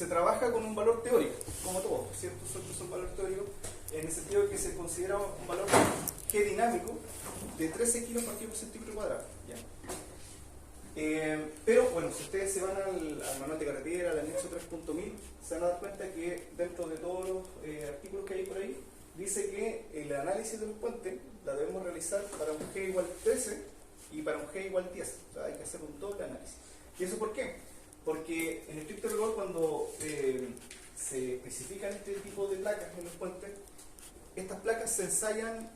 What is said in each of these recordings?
se trabaja con un valor teórico, como todo, ¿cierto? Es un valor teórico en el sentido de que se considera un valor G dinámico de 13 kilos por kilo por centímetro cuadrado. ¿Ya? Pero bueno, si ustedes se van al manual de carretera, al anexo 3.1000, se van a dar cuenta que dentro de todos los artículos que hay por ahí, dice que el análisis de los puentes la debemos realizar para un G igual 13 y para un G igual 10. O sea, hay que hacer un doble análisis. ¿Y eso por qué? Porque en estricto rigor, cuando se especifican este tipo de placas en los puentes, estas placas se ensaya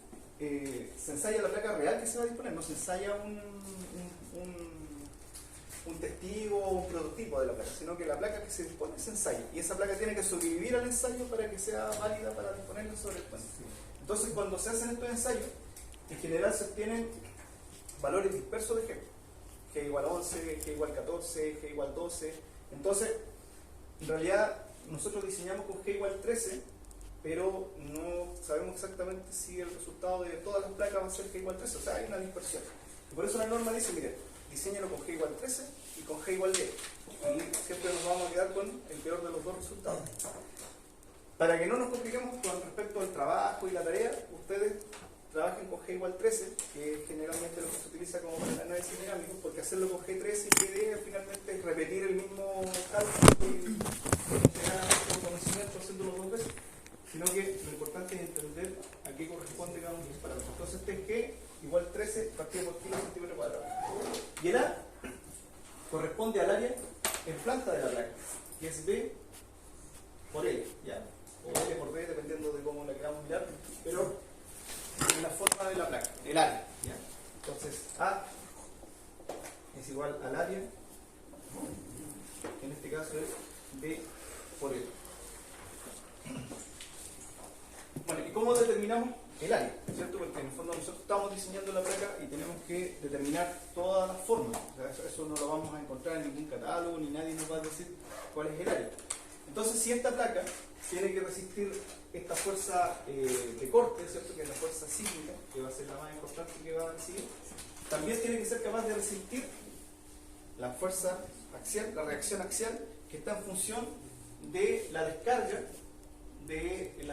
la placa real que se va a disponer, no se ensaya un testigo o un prototipo de la placa, sino que la placa que se dispone se ensaya, y esa placa tiene que sobrevivir al ensayo para que sea válida para disponerla sobre el puente. Entonces, cuando se hacen estos ensayos, en general se obtienen valores dispersos de G. G igual 11, G igual 14, G igual 12. Entonces, en realidad, nosotros diseñamos con G igual 13, pero no sabemos exactamente si el resultado de todas las placas va a ser G igual 13, o sea, hay una dispersión. Y por eso la norma dice, mire, diseñalo con G igual 13 y con G igual 10. Y siempre nos vamos a quedar con el peor de los dos resultados. Para que no nos compliquemos con respecto al trabajo y la tarea, ustedes trabajen con G igual 13, que es generalmente lo que se utiliza como para el análisis dinámico, porque hacerlo con G13 y G10 finalmente es repetir el mismo cálculo y no se gana mucho conocimiento haciéndolo dos veces, sino que lo importante es entender a qué corresponde cada uno de los parámetros. Entonces este es G igual 13 partido por kilo centímetro cuadrado. Y el A corresponde al área en planta de la placa, que es B por L, ¿ya? O L por B, dependiendo de cómo la queramos mirar, pero en la forma de la placa, el área, ¿ya? Entonces A es igual al área, que en este caso es B por L. Bueno, ¿y cómo determinamos el área? ¿Cierto? Porque en el fondo nosotros estamos diseñando la placa y tenemos que determinar todas las formas. O sea, eso no lo vamos a encontrar en ningún catálogo, ni nadie nos va a decir cuál es el área. Entonces, si esta placa tiene que resistir esta fuerza de corte, ¿cierto? Que es la fuerza sísmica, que va a ser la más importante que va a recibir, también tiene que ser capaz de resistir la fuerza axial, la reacción axial, que está en función de la descarga de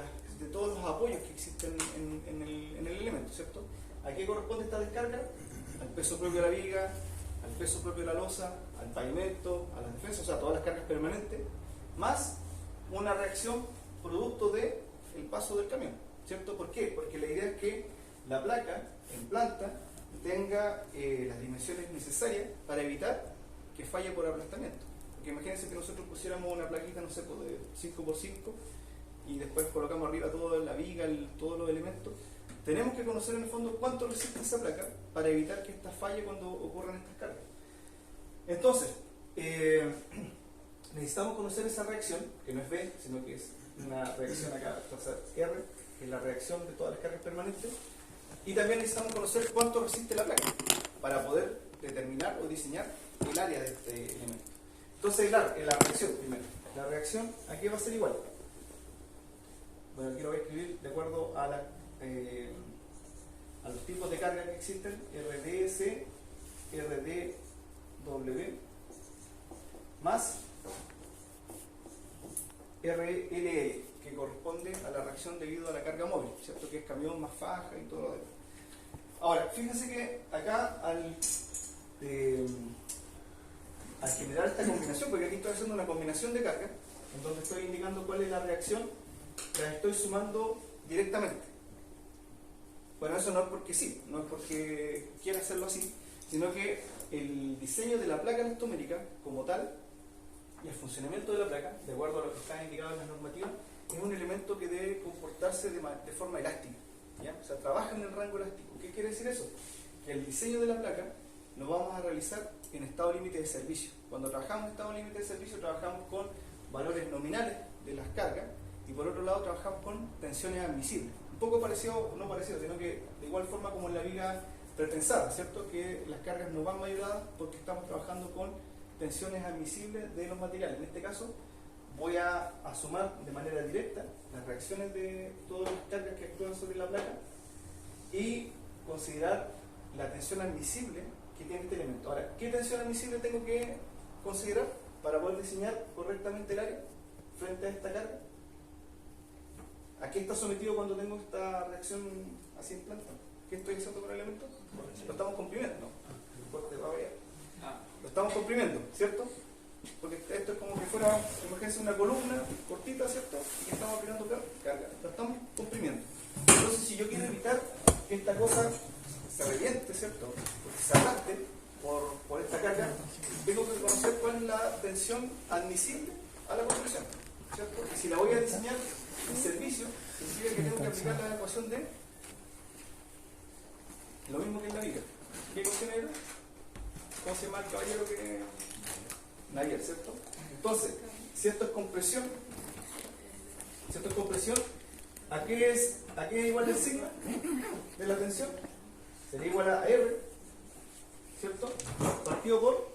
todos los apoyos que existen en el elemento, ¿cierto? ¿A qué corresponde esta descarga? Al peso propio de la viga, al peso propio de la losa, al pavimento, a las defensas, o sea, todas las cargas permanentes, más una reacción producto del paso del camión, ¿cierto? ¿Por qué? Porque la idea es que la placa en planta tenga las dimensiones necesarias para evitar que falle por aplastamiento. Porque imagínense que nosotros pusiéramos una plaquita, no sé, de 5x5 y después colocamos arriba toda la viga, todos los elementos. Tenemos que conocer en el fondo cuánto resiste esa placa para evitar que esta falle cuando ocurran estas cargas. Entonces, necesitamos conocer esa reacción, que no es B, sino que es una reacción acá, entonces R, que es la reacción de todas las cargas permanentes, y también necesitamos conocer cuánto resiste la placa para poder determinar o diseñar el área de este elemento. Entonces, la reacción primero. La reacción, ¿a qué va a ser igual? Bueno, aquí lo voy a escribir de acuerdo a los tipos de carga que existen, RDS, RDW, más RLL, que corresponde a la reacción debido a la carga móvil, ¿cierto? Que es camión más faja y todo lo demás. Ahora, fíjense que acá al generar esta combinación, porque aquí estoy haciendo una combinación de cargas, en donde estoy indicando cuál es la reacción, la estoy sumando directamente. Bueno, eso no es porque sí, no es porque quiera hacerlo así, sino que el diseño de la placa elastomérica como tal y el funcionamiento de la placa, de acuerdo a lo que está indicado en las normativas, es un elemento que debe comportarse de forma elástica, ¿ya? O sea, trabaja en el rango elástico. ¿Qué quiere decir eso? Que el diseño de la placa lo vamos a realizar en estado límite de servicio. Cuando trabajamos en estado límite de servicio, trabajamos con valores nominales de las cargas y por otro lado trabajamos con tensiones admisibles. Un poco parecido, no parecido, sino que de igual forma como en la viga pretensada, ¿cierto? Que las cargas no van mayuradas porque estamos trabajando con tensiones admisibles de los materiales. En este caso voy a sumar de manera directa las reacciones de todas las cargas que actúan sobre la placa y considerar la tensión admisible que tiene este elemento. Ahora, ¿qué tensión admisible tengo que considerar para poder diseñar correctamente el área? frente a esta carga? ¿A qué está sometido cuando tengo esta reacción así en planta? ¿Qué estoy haciendo con el elemento? Lo estamos comprimiendo, ¿no? Lo estamos comprimiendo, ¿cierto? Porque esto es como que fuera, imagínense una columna cortita, ¿cierto? Y que estamos aplicando carga. Lo estamos comprimiendo. Entonces, si yo quiero evitar que esta cosa se reviente, ¿cierto? Porque se aplaste por esta carga, tengo que conocer cuál es la tensión admisible a la compresión, ¿cierto? Y si la voy a diseñar en servicio, significa que tengo que aplicar la ecuación de lo mismo que en la viga. ¿Qué ecuación era? ¿Cómo se llama el caballero que...? Navier, ¿cierto? Entonces, si esto es compresión, ¿a qué es igual el sigma de la tensión? Sería igual a R, ¿cierto? Partido por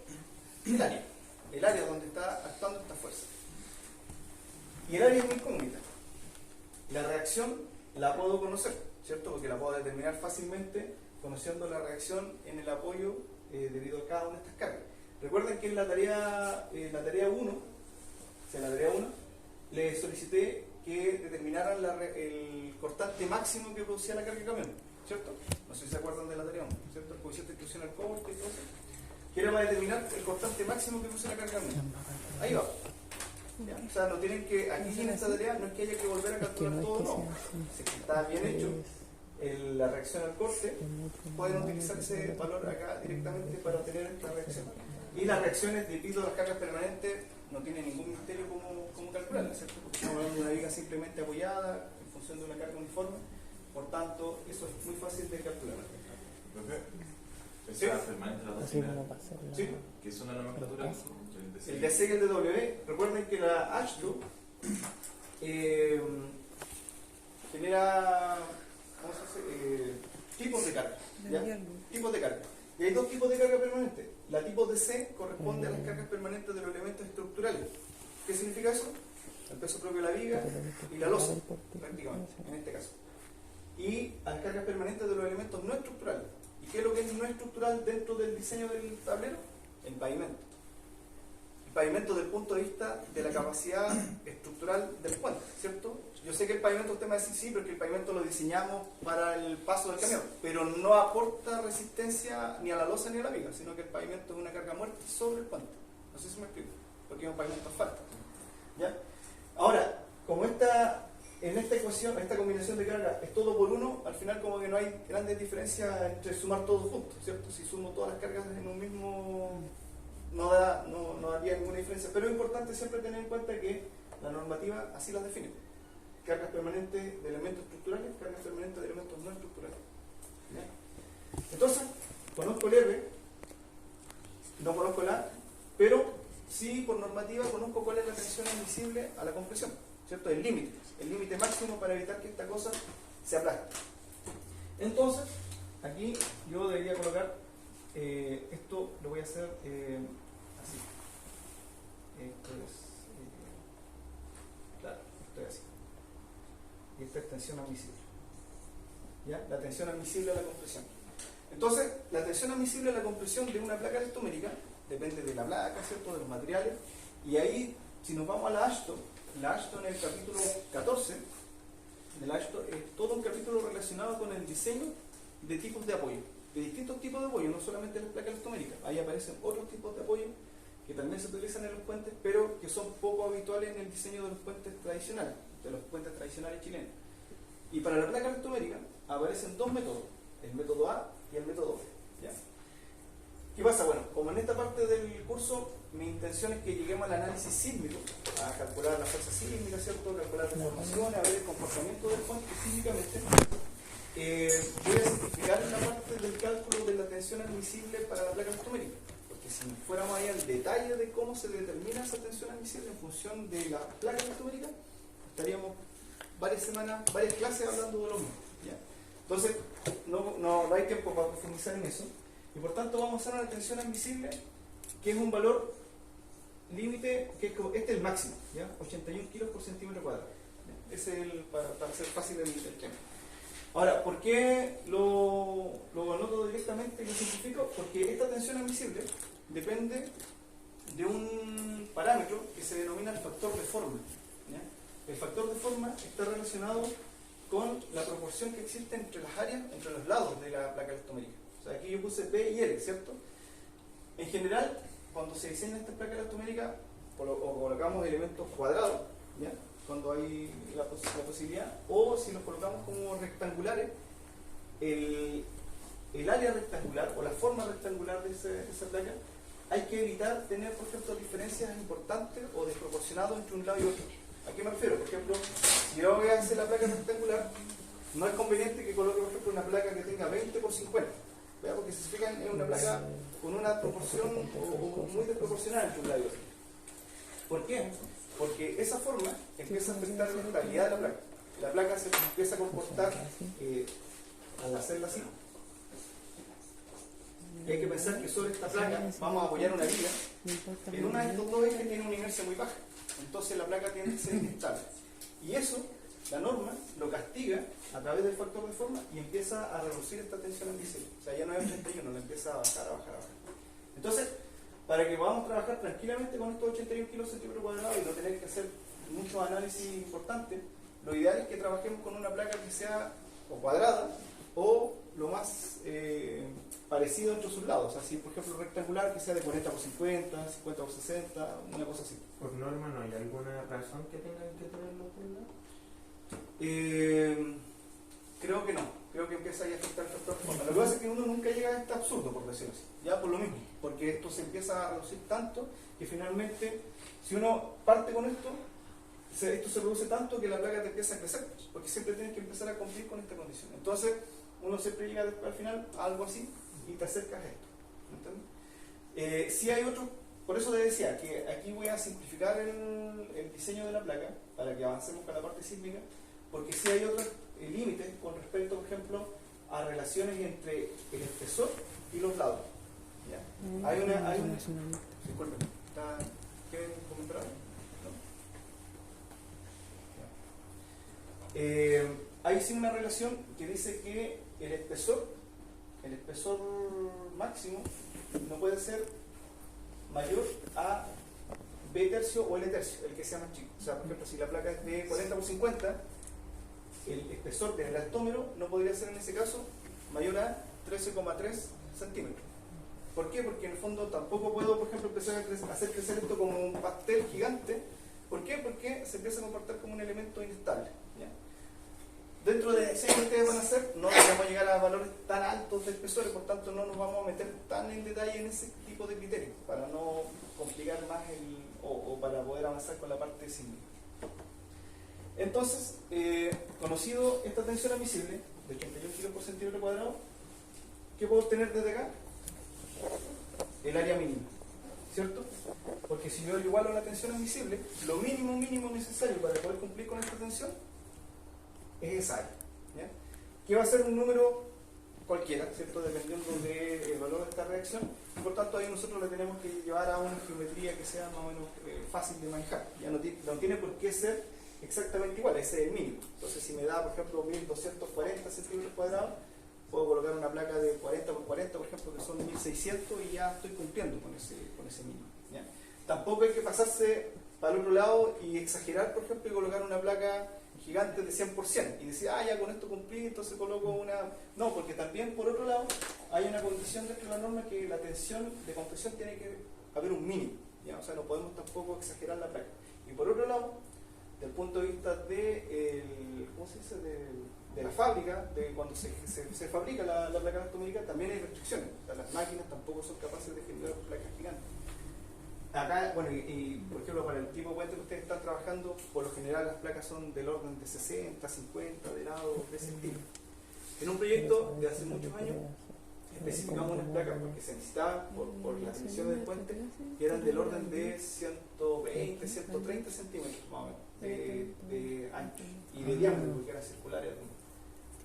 el área donde está actuando esta fuerza. Y el área es muy incógnita. La reacción la puedo conocer, ¿cierto? Porque la puedo determinar fácilmente conociendo la reacción en el apoyo debido a cada una de estas cargas. Recuerden que en la tarea 1, les solicité que determinaran el cortante máximo que producía la carga de camión, ¿cierto? No sé si se acuerdan de la tarea 1, ¿cierto? El coeficiente de exclusión al corte y todo eso. Que era para determinar el cortante máximo que producía la carga de camión. Ahí va. ¿Ya? O sea, no tienen que, aquí en esta tarea no es que haya que volver a calcular todo, no. Si está bien hecho la reacción al corte, pueden utilizar ese valor acá directamente para obtener esta reacción. Y las reacciones debido a las cargas permanentes no tienen ningún misterio cómo calcularlas, ¿cierto? Porque estamos hablando de una viga simplemente apoyada en función de una carga uniforme, por tanto, eso es muy fácil de calcular. ¿Sí? Permanente la dos primeras, ¿Sí? que es una nomenclatura el DC y el de W. Recuerden que la H2 genera tipos de carga, ¿ya? Tipos de carga. Y hay dos tipos de carga permanente. La tipo DC corresponde a las cargas permanentes de los elementos estructurales. ¿Qué significa eso? El peso propio de la viga y la losa, prácticamente, en este caso. Y a las cargas permanentes de los elementos no estructurales. ¿Y qué es lo que es no estructural dentro del diseño del tablero? El pavimento. El pavimento desde el punto de vista de la capacidad estructural del puente, ¿cierto? Yo sé que el pavimento, usted me va a decir sí, porque el pavimento lo diseñamos para el paso del camión, pero no aporta resistencia ni a la losa ni a la viga, sino que el pavimento es una carga muerta sobre el puente. No sé si me explico, porque es un pavimento asfalto. ¿Ya? Ahora, como en esta ecuación, esta combinación de carga es todo por uno, al final como que no hay grandes diferencias entre sumar todos juntos, ¿cierto? Si sumo todas las cargas en un mismo, no daría ninguna diferencia, pero es importante siempre tener en cuenta que la normativa así las define. Cargas permanentes de elementos estructurales, cargas permanentes de elementos no estructurales. ¿Ya? Entonces, conozco el R, no conozco el A, pero sí por normativa conozco cuál es la tensión admisible a la compresión, ¿cierto? El límite máximo para evitar que esta cosa se aplaste. Entonces, aquí yo debería colocar, esto lo voy a hacer así. Esto es, claro, esto es así. Y esta es tensión admisible. ¿Ya? La tensión admisible a la compresión. Entonces, la tensión admisible a la compresión de una placa elastomérica depende de la placa, ¿cierto? De los materiales. Y ahí, si nos vamos a la Ashton en el capítulo 14, de la Ashton es todo un capítulo relacionado con el diseño de tipos de apoyo, de distintos tipos de apoyo, no solamente las placas elastoméricas. Ahí aparecen otros tipos de apoyo que también se utilizan en los puentes, pero que son poco habituales en el diseño de los puentes tradicionales, chilenos. Y para la placa elastomérica aparecen dos métodos, el método A y el método B. ¿Ya? ¿Qué pasa? Bueno, como en esta parte del curso mi intención es que lleguemos al análisis sísmico, a calcular la fuerza sísmica, ¿cierto? Calcular deformaciones, a ver el comportamiento del puente físicamente. Voy a simplificar la parte del cálculo de la tensión admisible para la placa elastomérica, porque si fuéramos ahí al detalle de cómo se determina esa tensión admisible en función de la placa elastomérica, estaríamos varias semanas, varias clases hablando de lo mismo. ¿Ya? Entonces, no hay tiempo para profundizar en eso, y por tanto vamos a usar una tensión admisible que es un valor límite, que este es el máximo, ¿ya? 81 kilos por centímetro cuadrado. ¿Ya? Ese es para hacer fácil el tema. Ahora, ¿por qué lo anoto directamente y lo simplifico? Porque esta tensión admisible depende de un parámetro que se denomina el factor de forma. el factor de forma está relacionado con la proporción que existe entre las áreas, entre los lados de la placa elastomérica. O sea, aquí yo puse P y L, ¿cierto? En general, cuando se diseña esta placa elastomérica, o colocamos elementos cuadrados, ¿ya? Cuando hay la posibilidad, o si los colocamos como rectangulares, el área rectangular o la forma rectangular de esa placa, hay que evitar tener, por ejemplo, diferencias importantes o desproporcionadas entre un lado y otro. ¿A qué me refiero? Por ejemplo, si yo voy a hacer la placa rectangular, no es conveniente que coloque, por ejemplo, una placa que tenga 20 por 50, ¿verdad? Porque si se fijan, es una placa con una proporción o muy desproporcionada entre un lado y otro. ¿Por qué? Porque esa forma empieza a afectar la estabilidad de la placa. La placa se empieza a comportar al hacerla así. Y hay que pensar que sobre esta placa vamos a apoyar una viga. En una de estos dos ejes tiene una inercia muy baja. Entonces la placa tiene que ser inestable. Y eso, la norma lo castiga a través del factor de forma y empieza a reducir esta tensión en diseño. O sea, ya no es 81, la empieza a bajar, a bajar, a bajar. Entonces, para que podamos trabajar tranquilamente con estos 81 kilos centímetros cuadrados y no tener que hacer muchos análisis importantes, lo ideal es que trabajemos con una placa que sea o cuadrada o lo más parecido entre sus lados. O sea, si por ejemplo rectangular, que sea de 40 por 50, 50 por 60, una cosa así. Por norma, ¿no hay alguna razón que tengan que tenerlo por lado? Creo que no. Creo que empieza a afectar el factor de forma. Lo que pasa es que uno nunca llega a este absurdo, por decirlo así. Ya por lo mismo. Porque esto se empieza a reducir tanto que finalmente, si uno parte con esto se reduce tanto que la placa te empieza a crecer. Porque siempre tienes que empezar a cumplir con esta condición. Entonces, uno siempre llega después al final a algo así y te acercas a esto. ¿Entiendes? Si hay otro, por eso te decía que aquí voy a simplificar el diseño de la placa para que avancemos con la parte sísmica, porque si hay otros límites con respecto, por ejemplo, a relaciones entre el espesor y los lados. ¿Ya? Hay una disculpen, ¿quieren comentar algo? ¿No? Hay sí una relación que dice que el espesor máximo no puede ser mayor a B tercio o L tercio, el que sea más chico. O sea, por ejemplo, si la placa es de 40 por 50, el espesor del elastómero no podría ser en ese caso mayor a 13,3 centímetros. ¿Por qué? Porque en el fondo tampoco puedo, por ejemplo, empezar a hacer crecer esto como un pastel gigante. ¿Por qué? Porque se empieza a comportar como un elemento inestable. ¿Ya? Dentro de diseño que ustedes van a hacer, no vamos a llegar a valores tan altos de espesores, por tanto no nos vamos a meter tan en detalle en ese tipo de criterios, para no complicar más o para poder avanzar con la parte sísmica. Entonces, conocido esta tensión admisible de 81 kilos por centímetro cuadrado, ¿qué puedo obtener desde acá? El área mínima, ¿cierto? Porque si yo igualo la tensión admisible, lo mínimo necesario para poder cumplir con esta tensión es esa área, ¿ya? Que va a ser un número cualquiera, ¿cierto? Dependiendo del valor de esta reacción, y por tanto ahí nosotros le tenemos que llevar a una geometría que sea más o menos fácil de manejar. Ya no tiene por qué ser exactamente igual, ese es el mínimo. Entonces si me da, por ejemplo, 1240 centímetros cuadrados, puedo colocar una placa de 40 por 40, por ejemplo, que son 1600, y ya estoy cumpliendo con ese mínimo, ¿ya? Tampoco hay que pasarse para el otro lado y exagerar, por ejemplo, y colocar una placa gigante de 100% y decir, ya con esto cumplí, entonces coloco una... No, porque también por otro lado hay una condición dentro de la norma que la tensión de compresión tiene que haber un mínimo, ¿ya? O sea, no podemos tampoco exagerar la placa. Y por otro lado, desde el punto de vista de, ¿cómo se dice? De la fábrica, de cuando se fabrica la placa elastomérica, también hay restricciones. O sea, las máquinas tampoco son capaces de generar placas gigantes. Acá, bueno, y por ejemplo, para el tipo de puente que ustedes están trabajando, por lo general las placas son del orden de 60, 50, de lado, de ese estilo. En un proyecto de hace muchos años, especificamos unas placas porque se necesitaban por las dimensiones del puente, que eran del orden de 120, 130 centímetros más o menos de ancho y de diámetro, porque eran circulares.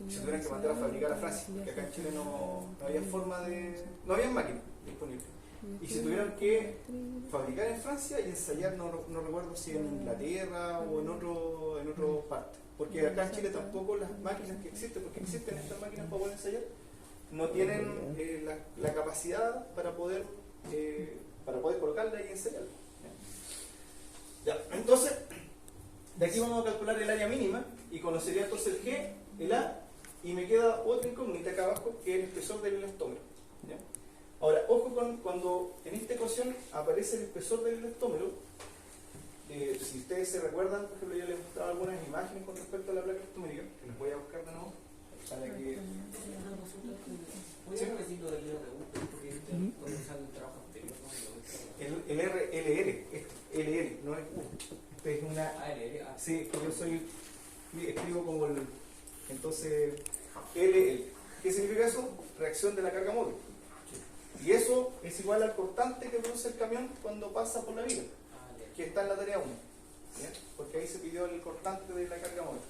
Se tuvieran que mandar a fabricar a Francia, porque acá en Chile no había forma de... no había máquinas disponibles. Y se tuvieron que fabricar en Francia y ensayar, no recuerdo si en Inglaterra o en otro parte. Porque acá en Chile tampoco las máquinas que existen, porque existen estas máquinas para poder ensayar, no tienen la capacidad para poder colocarla y ensayarla. Ya. Entonces, De aquí vamos a calcular el área mínima y conocería entonces el G, el A, y me queda otra incógnita acá abajo que es el espesor del elastómero. ¿Ya? Ahora, ojo con cuando en esta ecuación aparece el espesor del elastómero. Si ustedes se recuerdan, por ejemplo, yo les mostraba algunas imágenes con respecto a la placa elastomérica, que les voy a buscar de nuevo para que. ¿Puedes repetir lo del IRU? Porque puede usar el trabajo anterior, ¿no? El LR, LR, no es U. Este es una. LR. Sí, yo escribo como el. Entonces, LL. ¿Qué significa eso? Reacción de la carga móvil. Y eso es igual al cortante que produce el camión cuando pasa por la vía, que está en la tarea 1. ¿Sí? Porque ahí se pidió el cortante de la carga móvil.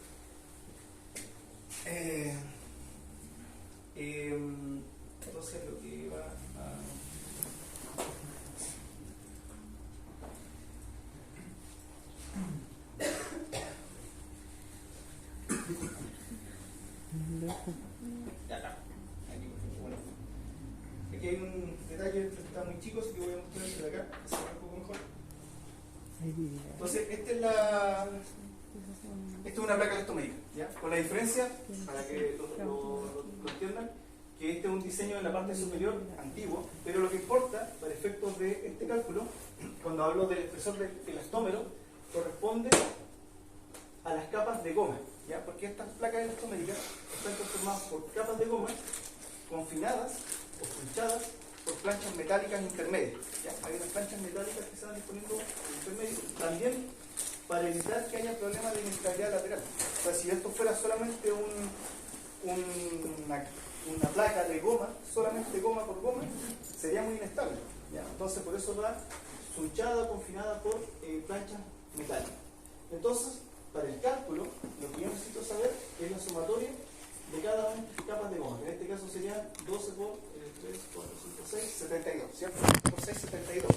Entonces lo que iba a... Bueno, aquí hay un detalle que está muy chico, así que voy a mostrar este de acá, que se ve un poco mejor. Entonces, esta es una placa elastomérica, ¿ya? Con la diferencia, para que lo entiendan, que este es un diseño en la parte superior antiguo, pero lo que importa, para efectos de este cálculo, cuando hablo del espesor del elastómero, corresponde a las capas de goma, ¿ya? Porque estas placas elastoméricas están conformadas por capas de goma confinadas o pinchadas por planchas metálicas intermedias, ¿ya? Hay unas planchas metálicas que se van disponiendo intermedias también para evitar que haya problemas de inestabilidad lateral. O sea, si esto fuera solamente una placa de goma, solamente goma por goma, sería muy inestable, ¿ya? Entonces por eso va sunchada o confinada por planchas metálicas. Entonces, para el cálculo, lo que yo necesito saber es la sumatoria de cada una de estas capas de goma. En este caso serían 12 por 3, 4, 5, 6, 72, ¿cierto? Por 6, 72.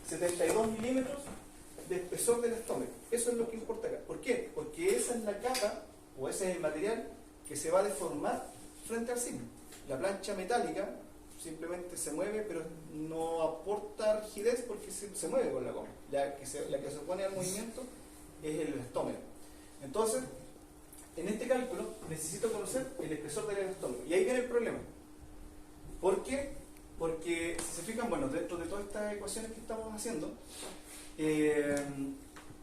72 milímetros de espesor del elastómero. Eso es lo que importa acá. ¿Por qué? Porque esa es la capa, o ese es el material que se va a deformar frente al signo. La plancha metálica simplemente se mueve, pero no aporta rigidez porque se mueve con la goma. La que se opone al movimiento es el elastómero. Entonces, en este cálculo necesito conocer el espesor del elastómero. Y ahí viene el problema. ¿Por qué? Porque, si se fijan, bueno, dentro de todas estas ecuaciones que estamos haciendo,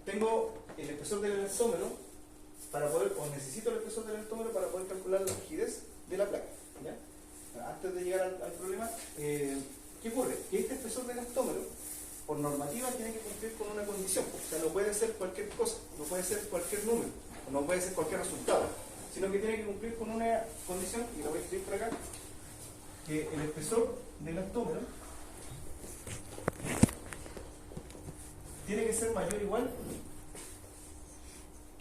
tengo el espesor del elastómero o necesito el espesor del elastómero para poder calcular la rigidez de la placa, ¿ya? Antes de llegar al problema, ¿qué ocurre? Que este espesor del elastómero, por normativa, tiene que cumplir con una condición. O sea, no puede ser cualquier cosa, no puede ser cualquier número, o no puede ser cualquier resultado, sino que tiene que cumplir con una condición, y la voy a escribir por acá, que el espesor del elastómero tiene que ser mayor o igual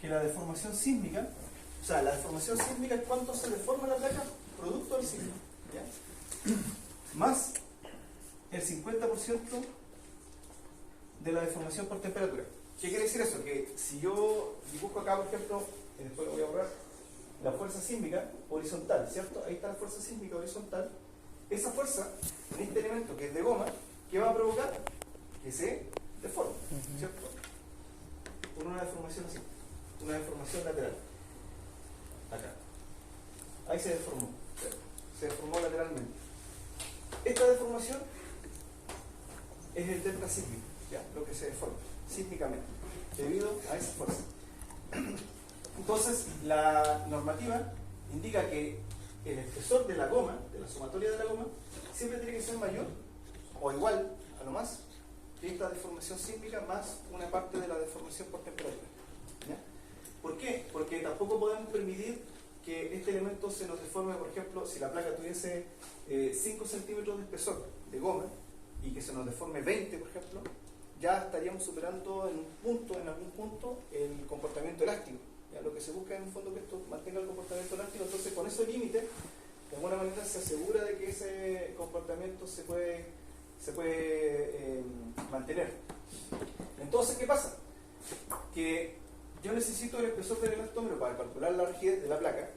que la deformación sísmica. O sea, la deformación sísmica es cuánto se deforma la placa producto del sismo, ¿ya? Más el 50% de la deformación por temperatura. ¿Qué quiere decir eso? Que si yo dibujo acá, por ejemplo, y después lo voy a borrar, la fuerza sísmica horizontal, ¿cierto? Ahí está la fuerza sísmica horizontal. Esa fuerza, en este elemento que es de goma, ¿qué va a provocar? Que se deforme, ¿cierto? Por una deformación así, una deformación lateral. Acá. Ahí se deformó, ¿cierto? Se deformó lateralmente. Esta deformación es el delta sísmico, ¿ya? Lo que se deforma sísmicamente, debido a esa fuerza. Entonces, la normativa indica que el espesor de la goma, de la sumatoria de la goma, siempre tiene que ser mayor o igual a lo más que esta deformación sísmica más una parte de la deformación por temperatura, ¿ya? ¿Por qué? Porque tampoco podemos permitir que este elemento se nos deforme. Por ejemplo, si la placa tuviese 5 centímetros de espesor de goma y que se nos deforme 20, por ejemplo, ya estaríamos superando en algún punto, el comportamiento elástico. ¿Ya? Lo que se busca en el fondo es que esto mantenga el comportamiento elástico. Entonces, con ese límite, de alguna manera se asegura de que ese comportamiento se puede mantener. Entonces, ¿qué pasa? Que yo necesito el espesor del elastómero para calcular la rigidez de la placa,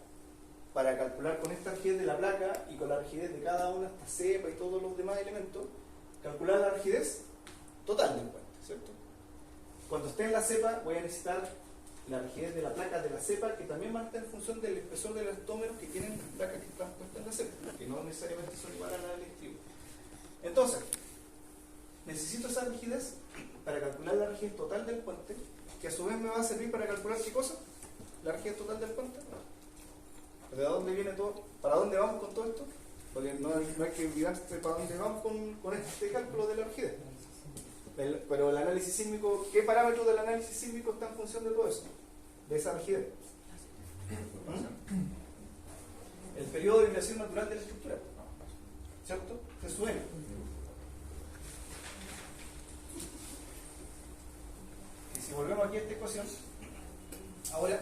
para calcular con esta rigidez de la placa y con la rigidez de cada una, esta cepa y todos los demás elementos, calcular la rigidez total del puente, ¿cierto? Cuando esté en la cepa voy a necesitar la rigidez de la placa de la cepa, que también va a estar en función del espesor de los elastómeros que tienen las placas que están puestas en la cepa, que no necesariamente son iguales a la del estribo. Entonces, necesito esa rigidez para calcular la rigidez total del puente, que a su vez me va a servir para calcular ¿qué cosa? La rigidez total del puente. ¿De dónde viene todo? ¿Para dónde vamos con todo esto? Porque no hay que olvidarse para dónde vamos con este cálculo de la rigidez. Pero el análisis sísmico, ¿qué parámetros del análisis sísmico está en función de todo eso? De esa rigidez. El periodo de vibración natural de la estructura, ¿cierto? Se suena. Y si volvemos aquí a esta ecuación, ahora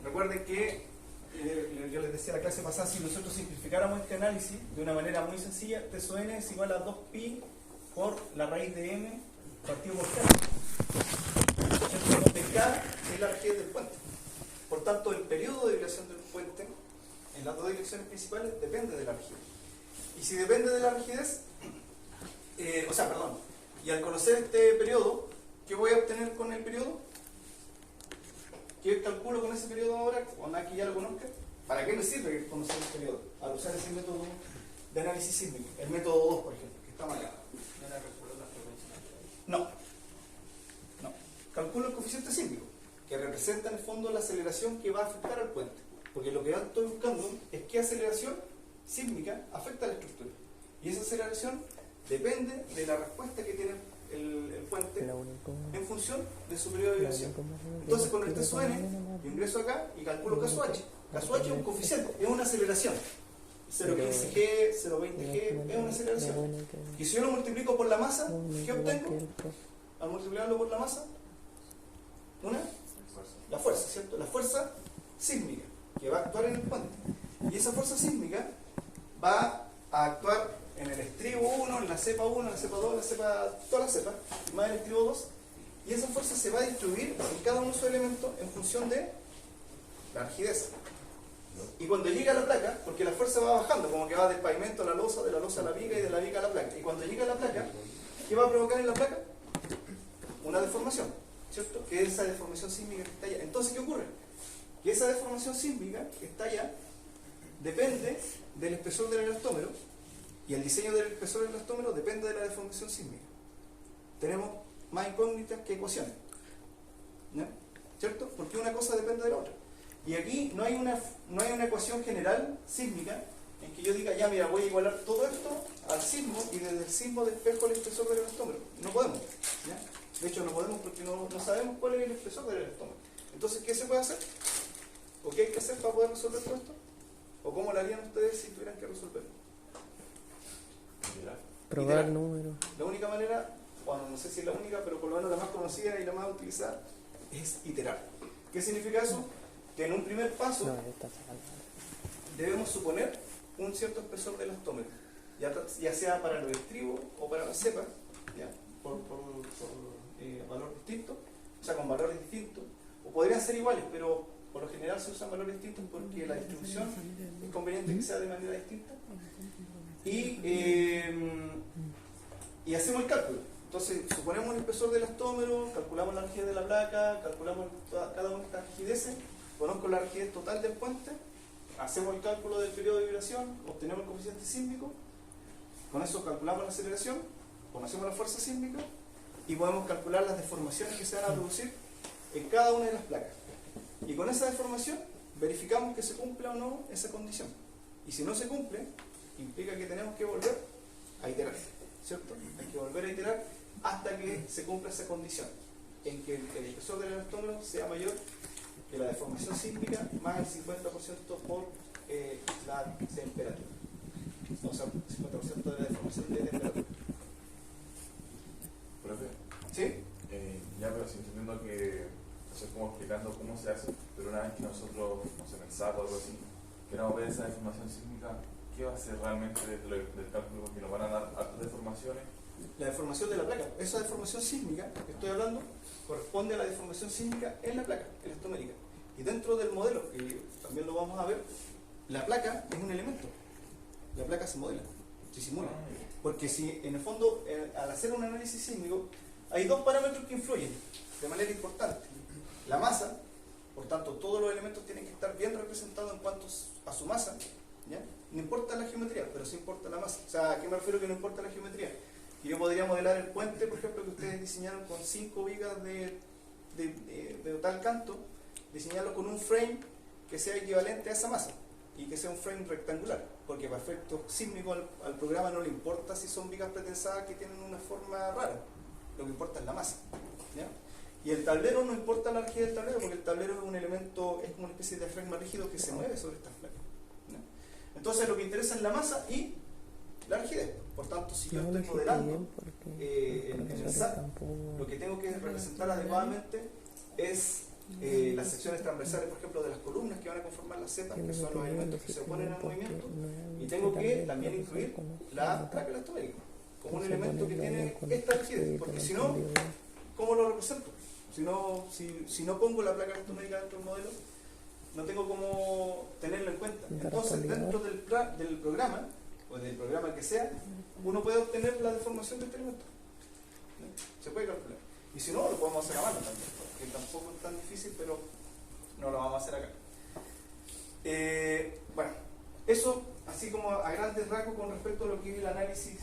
recuerden que yo les decía la clase pasada, si nosotros simplificáramos este análisis de una manera muy sencilla, TSON es igual a 2pi por la raíz de m partido por k. Donde k es la rigidez del puente. Por tanto, el periodo de vibración del puente en las dos direcciones principales depende de la rigidez. Y si depende de la rigidez, y al conocer este periodo, ¿qué voy a obtener con el periodo? ¿Qué calculo con ese periodo ahora? Cuando aquí ya lo conozca. ¿Para qué me sirve conocer el periodo? Al usar ese método de análisis sísmico, el método 2, por ejemplo, que está marcado. No. Calculo el coeficiente sísmico, que representa en el fondo la aceleración que va a afectar al puente. Porque lo que yo estoy buscando es qué aceleración sísmica afecta a la estructura. Y esa aceleración depende de la respuesta que tiene el puente en función de su periodo de vibración. Entonces con el TSON yo ingreso acá y calculo caso H. Caso H es un coeficiente, es una aceleración. 0,15G, 0,20G, es una aceleración. Y si yo lo multiplico por la masa, ¿qué obtengo? Al multiplicarlo por la masa, la fuerza, ¿cierto? La fuerza sísmica que va a actuar en el puente. Y esa fuerza sísmica va a actuar en el estribo 1, en la cepa 1, en la cepa 2, en la cepa, toda la cepa, más el estribo 2, y esa fuerza se va a distribuir en cada uno de sus elementos en función de la rigidez. Y cuando llega a la placa, porque la fuerza va bajando, como que va del pavimento a la losa, de la losa a la viga y de la viga a la placa. Y cuando llega a la placa, ¿qué va a provocar en la placa? Una deformación, ¿cierto? Que es esa deformación sísmica que está allá. Entonces, ¿qué ocurre? Que esa deformación sísmica que está allá depende del espesor del elastómero, y el diseño del espesor del elastómero depende de la deformación sísmica. Tenemos más incógnitas que ecuaciones, ¿no? ¿Cierto? Porque una cosa depende de la otra. Y aquí no hay una ecuación general sísmica en que yo diga, ya mira, voy a igualar todo esto al sismo y desde el sismo despejo el espesor del elastómero. No podemos, ¿ya? De hecho no podemos porque no sabemos cuál es el espesor del elastómero. Entonces, ¿qué se puede hacer? ¿O qué hay que hacer para poder resolver todo esto? ¿O cómo lo harían ustedes si tuvieran que resolverlo? Probar números. La única manera, bueno, no sé si es la única, pero por lo menos la más conocida y la más utilizada, es iterar. ¿Qué significa eso? Que en un primer paso debemos suponer un cierto espesor del elastómero, ya sea para los estribos o para la cepa, ¿ya? por valor distinto, o sea, con valores distintos, o podrían ser iguales, pero por lo general se usan valores distintos porque la distribución es conveniente que sea de manera distinta. Y hacemos el cálculo. Entonces, suponemos un espesor del elastómero, calculamos la rigidez de la placa, calculamos cada una de estas rigideces, conozco la rigidez total del puente, hacemos el cálculo del periodo de vibración, obtenemos el coeficiente sísmico, con eso calculamos la aceleración, conocemos la fuerza sísmica y podemos calcular las deformaciones que se van a producir en cada una de las placas. Y con esa deformación verificamos que se cumple o no esa condición. Y si no se cumple, implica que tenemos que volver a iterar, ¿cierto? Hay que volver a iterar hasta que se cumpla esa condición, en que el espesor del elastómero sea mayor que la deformación sísmica más el 50% por la temperatura. O sea, 50% de la deformación de temperatura. Profe, ¿Sí? ya, pero sí entiendo que eso es como explicando cómo se hace, pero una vez que nosotros, no sé, pensar o algo así, queramos ver esa deformación sísmica, ¿qué va a hacer realmente del cálculo? Porque nos van a dar altas deformaciones. La deformación de la placa, esa deformación sísmica que estoy hablando, corresponde a la deformación sísmica en la placa elastomérica. Y dentro del modelo, que también lo vamos a ver, la placa es un elemento. La placa se modela, se simula. Porque si en el fondo, al hacer un análisis sísmico, hay dos parámetros que influyen de manera importante. la masa, por tanto todos los elementos tienen que estar bien representados en cuanto a su masa, ¿ya? No importa la geometría, pero sí importa la masa. O sea, ¿a qué me refiero que no importa la geometría? Que yo podría modelar el puente, por ejemplo, que ustedes diseñaron con 5 vigas de tal canto, diseñarlo con un frame que sea equivalente a esa masa y que sea un frame rectangular, porque para efectos sísmicos al programa no le importa si son vigas pretensadas que tienen una forma rara, lo que importa es la masa, ¿ya? Y el tablero no importa la rigidez del tablero, porque el tablero es un elemento, es como una especie de frame rígido que se mueve sobre estas placas, ¿ya? Entonces lo que interesa es la masa y la rigidez. Por tanto, si yo estoy modelando en el SAT, lo que tengo que representar adecuadamente es las secciones transversales, por ejemplo, de las columnas que van a conformar la Z, que son los elementos que se oponen al movimiento, y tengo que también incluir la placa elastomérica como un elemento que tiene esta rigidez, porque si no, ¿cómo lo represento? Si no pongo la placa elastomérica dentro del modelo, no tengo cómo tenerlo en cuenta. Entonces, dentro del programa, o del programa que sea, uno puede obtener la deformación de este elemento. Se puede calcular. Y si no, lo podemos hacer a mano también, que tampoco es tan difícil, pero no lo vamos a hacer acá. Bueno, eso así como a grandes rasgos con respecto a lo que es el análisis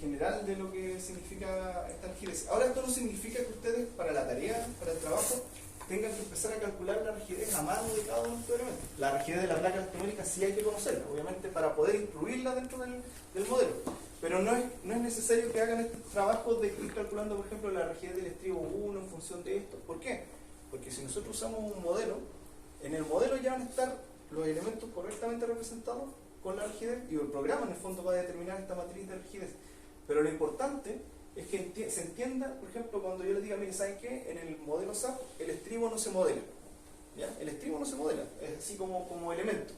general de lo que significa esta rigidez. Ahora, esto no significa que ustedes para la tarea, para el trabajo, tengan que empezar a calcular la rigidez a mano de cada uno de estos elementos. La rigidez de la placa elastomérica sí hay que conocerla, obviamente, para poder incluirla dentro del modelo. Pero no es necesario que hagan estos trabajos de ir calculando, por ejemplo, la rigidez del estribo 1 en función de esto. ¿Por qué? Porque si nosotros usamos un modelo, en el modelo ya van a estar los elementos correctamente representados con la rigidez, y el programa en el fondo va a determinar esta matriz de rigidez. Pero lo importante es que se entienda, por ejemplo, cuando yo les diga, miren, ¿saben qué? En el modelo SAP el estribo no se modela, ¿ya? El estribo no se modela, es así como elemento.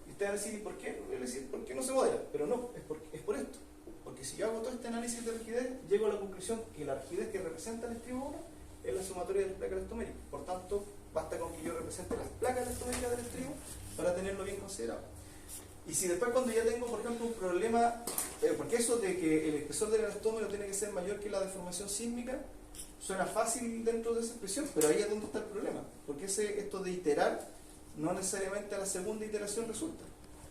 Y ustedes van a decir, ¿por qué? Voy a decir, ¿por qué no se modela? Pero no, es por esto. Porque si yo hago todo este análisis de rigidez, llego a la conclusión que la rigidez que representa el estribo 1 es la sumatoria de las placas elastoméricas. Por tanto, basta con que yo represente las placas elastoméricas del estribo para tenerlo bien considerado. Y si después, cuando ya tengo, por ejemplo, un problema, porque eso de que el espesor del elastómero tiene que ser mayor que la deformación sísmica, suena fácil dentro de esa expresión, pero ahí es donde está el problema. Porque esto de iterar, no necesariamente a la segunda iteración resulta.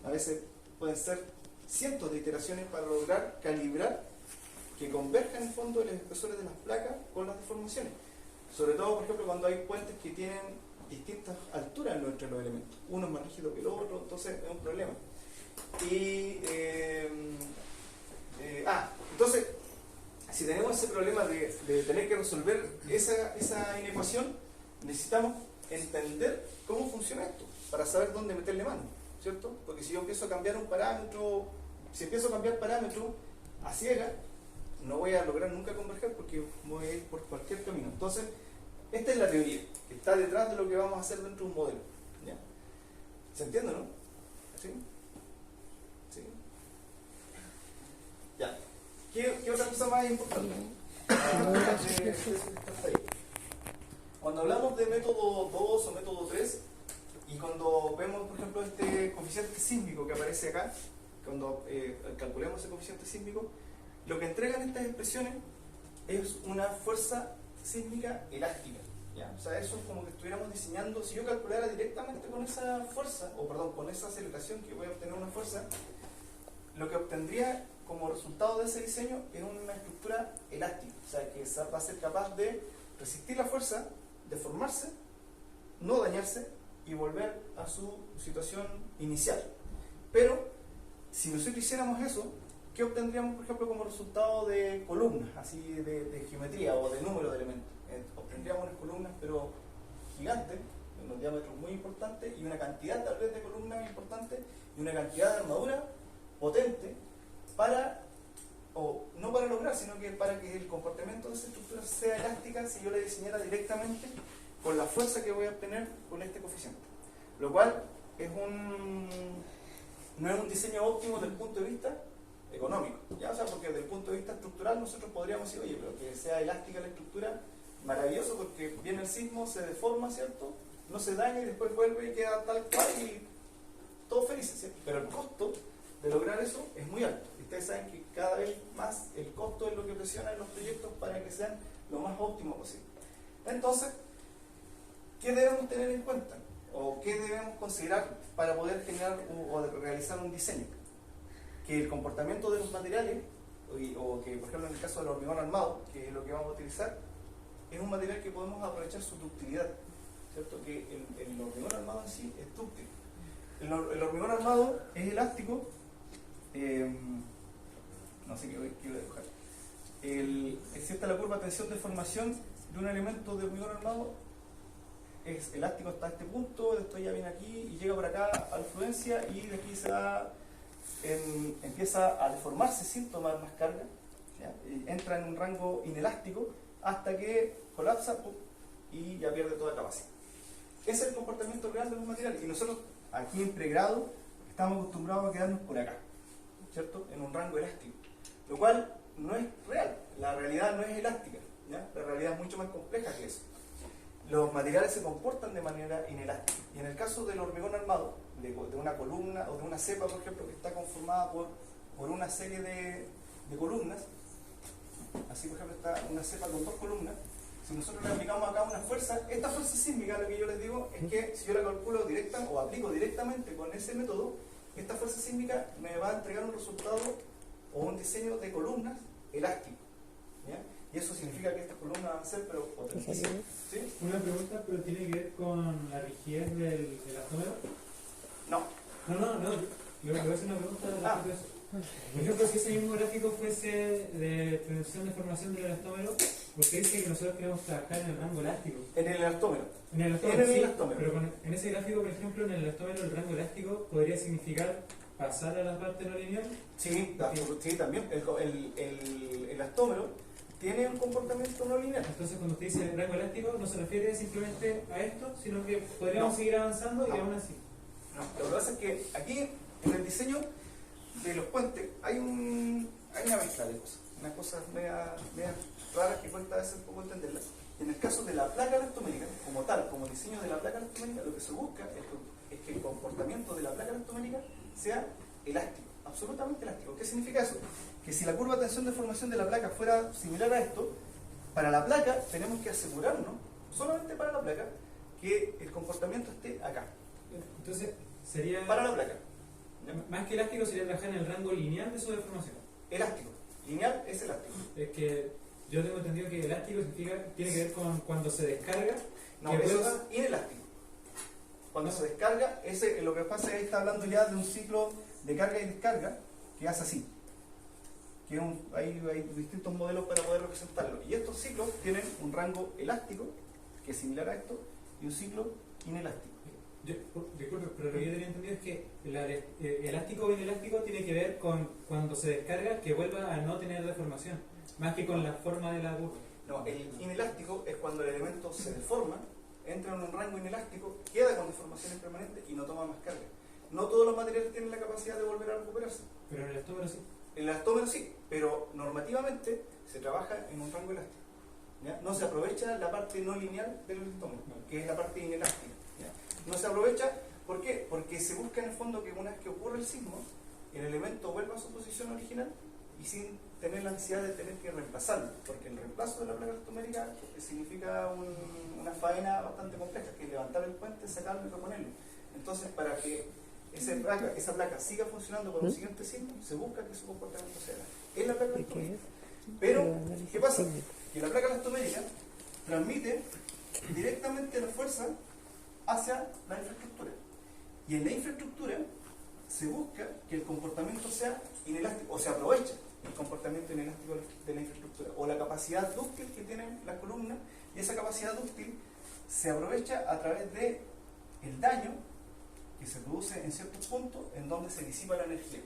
A veces pueden ser cientos de iteraciones para lograr calibrar que converjan en el fondo los espesores de las placas con las deformaciones. Sobre todo, por ejemplo, cuando hay puentes que tienen distintas alturas entre los elementos. Uno es más rígido que el otro, entonces es un problema. Entonces, si tenemos ese problema de tener que resolver esa inecuación, necesitamos entender cómo funciona esto, para saber dónde meterle mano, ¿cierto? Porque si yo empiezo a cambiar un parámetro, si empiezo a cambiar parámetros a ciega, no voy a lograr nunca converger porque voy a ir por cualquier camino. Entonces, esta es la teoría que está detrás de lo que vamos a hacer dentro de un modelo, ¿ya? ¿Se entiende, no? ¿Sí? ¿Sí? Ya. ¿Qué otra cosa más importante? Cuando hablamos de método 2 o método 3, y cuando vemos, por ejemplo, este coeficiente sísmico que aparece acá, cuando calculemos ese coeficiente sísmico, lo que entregan estas expresiones es una fuerza sísmica elástica, ¿ya? O sea, eso es como que estuviéramos diseñando, si yo calculara directamente con esa fuerza, o perdón, con esa aceleración que voy a obtener una fuerza, lo que obtendría como resultado de ese diseño es una estructura elástica, o sea, que va a ser capaz de resistir la fuerza, deformarse, no dañarse y volver a su situación inicial. Pero, si nosotros hiciéramos eso, ¿qué obtendríamos, por ejemplo, como resultado de columnas, así de geometría o de número de elementos? Obtendríamos unas columnas, pero gigantes, de unos diámetros muy importantes, y una cantidad tal vez de columnas importantes, y una cantidad de armadura potente no para lograr, sino que para que el comportamiento de esa estructura sea elástica si yo la diseñara directamente con la fuerza que voy a obtener con este coeficiente. Lo cual no es un diseño óptimo desde el punto de vista económico, ¿ya? O sea, porque desde el punto de vista estructural nosotros podríamos decir, oye, pero que sea elástica la estructura, maravilloso, porque viene el sismo, se deforma, ¿cierto? No se daña y después vuelve y queda tal cual y todos felices, ¿cierto? Pero el costo de lograr eso es muy alto. Y ustedes saben que cada vez más el costo es lo que presiona en los proyectos para que sean lo más óptimo posible. Entonces, ¿qué debemos tener en cuenta? ¿O qué debemos considerar para poder generar o realizar un diseño? Que el comportamiento de los materiales, o que por ejemplo en el caso del hormigón armado, que es lo que vamos a utilizar, es un material que podemos aprovechar su ductilidad, ¿cierto? Que el hormigón armado en sí es dúctil. El hormigón armado es elástico, no sé qué voy a dibujar. Existe la curva tensión-deformación de un elemento de hormigón armado, es elástico hasta este punto, esto ya viene aquí y llega por acá a la fluencia, y de aquí se da, empieza a deformarse sin tomar más carga, ¿ya? Y entra en un rango inelástico hasta que colapsa y ya pierde toda capacidad. Ese es el comportamiento real de los materiales, y nosotros aquí en pregrado estamos acostumbrados a quedarnos por acá, ¿cierto? En un rango elástico, lo cual no es real. La realidad no es elástica, ¿ya? La realidad es mucho más compleja que eso. Los materiales se comportan de manera inelástica, y en el caso del hormigón armado, de una columna o de una cepa, por ejemplo, que está conformada por una serie de columnas, así por ejemplo está una cepa con 2 columnas, si nosotros le aplicamos acá una fuerza, esta fuerza sísmica, lo que yo les digo es que si yo la calculo directa o aplico directamente con ese método, esta fuerza sísmica me va a entregar un resultado o un diseño de columnas elástico, ¿ya? Y eso significa que estas columnas van a ser pero potentísimas, ¿sí? Una pregunta, pero tiene que ver con la rigidez del elastómero. No. No. Le voy a hacer una pregunta respecto a eso. Por ejemplo, si ese mismo gráfico fuese de tensión-deformación del elastómero, usted dice que nosotros queremos trabajar en el rango elástico. En el elastómero. En el elastómero, En el sí, elastómero. pero en ese gráfico, por ejemplo, en el elastómero, el rango elástico podría significar pasar a la parte no lineal. Sí, sí, también. El elastómero tiene un comportamiento no lineal. Entonces, cuando usted dice rango elástico, no se refiere simplemente a esto, sino que podríamos seguir avanzando y aún así. No, lo que pasa es que aquí, en el diseño de los puentes, hay una mezcla de cosas, unas cosas media raras que cuesta a veces un poco entenderlas. En el caso de la placa elastomérica, como tal, como diseño de la placa elastomérica, lo que se busca es que el comportamiento de la placa elastomérica sea elástico, absolutamente elástico. ¿Qué significa eso? Que si la curva de tensión-deformación de la placa fuera similar a esto, para la placa tenemos que asegurarnos, solamente para la placa, que el comportamiento esté acá. Entonces, sería. Para la placa. Más que elástico, sería trabajar en el rango lineal de su deformación. Elástico. Lineal es elástico. Es que yo tengo entendido que elástico tiene que ver con cuando se descarga. No, que eso vuelva- es inelástico. Cuando se descarga, lo que pasa es que está hablando ya de un ciclo de carga y descarga que hace así. Que hay distintos modelos para poder representarlo. Y estos ciclos tienen un rango elástico, que es similar a esto, y un ciclo inelástico. Disculpe, pero lo que yo tenía entendido es que elástico o inelástico tiene que ver con cuando se descarga que vuelva a no tener deformación, más que con la forma de la curva. No, el inelástico es cuando el elemento se deforma, entra en un rango inelástico, queda con deformaciones permanentes y no toma más carga. No todos los materiales tienen la capacidad de volver a recuperarse. Pero en el elastómero sí. El elastómero sí, pero normativamente se trabaja en un rango elástico, ¿ya? No se aprovecha la parte no lineal del elastómero, que es la parte inelástica, ¿ya? No se aprovecha, ¿por qué? Porque se busca en el fondo que una vez que ocurre el sismo, el elemento vuelva a su posición original y sin tener la necesidad de tener que reemplazarlo, porque el reemplazo de la placa elastomérica significa una faena bastante compleja, que es levantar el puente, sacarlo y reponerlo. Entonces, para que esa placa siga funcionando para un siguiente sismo, se busca que su comportamiento sea es la placa elastomérica. Pero, ¿qué pasa? Que la placa elastomérica transmite directamente la fuerza hacia la infraestructura. Y en la infraestructura se busca que el comportamiento sea inelástico, o se aprovecha el comportamiento inelástico de la infraestructura, o la capacidad dúctil que tienen las columnas, y esa capacidad dúctil se aprovecha a través de el daño que se produce en ciertos puntos en donde se disipa la energía.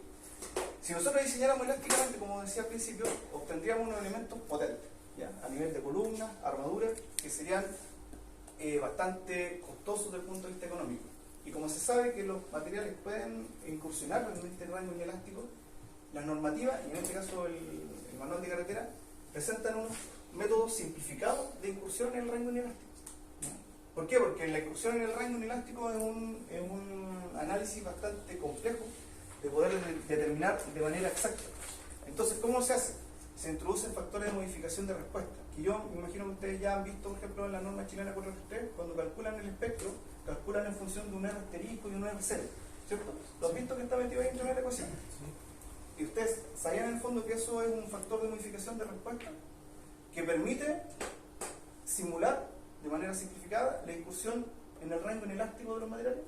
Si nosotros diseñáramos elásticamente, como decía al principio, obtendríamos unos elementos potentes, ¿ya? A nivel de columnas, armaduras, que serían bastante costosos desde el punto de vista económico. Y como se sabe que los materiales pueden incursionar en este rango inelástico, las normativas, y en este caso el manual de carretera, presentan unos métodos simplificados de incursión en el rango inelástico. ¿Por qué? Porque la incursión en el rango inelástico es un análisis bastante complejo de poder determinar de manera exacta. Entonces, ¿cómo se hace? se introducen factores de modificación de respuesta, que yo me imagino que ustedes ya han visto, por ejemplo, en la norma chilena 433, cuando calculan el espectro, calculan en función de un R asterisco y un R cero, ¿cierto? ¿Lo han visto que está metido ahí dentro de la ecuación? Y ustedes sabían en el fondo que eso es un factor de modificación de respuesta que permite simular de manera simplificada la incursión en el rango inelástico de los materiales,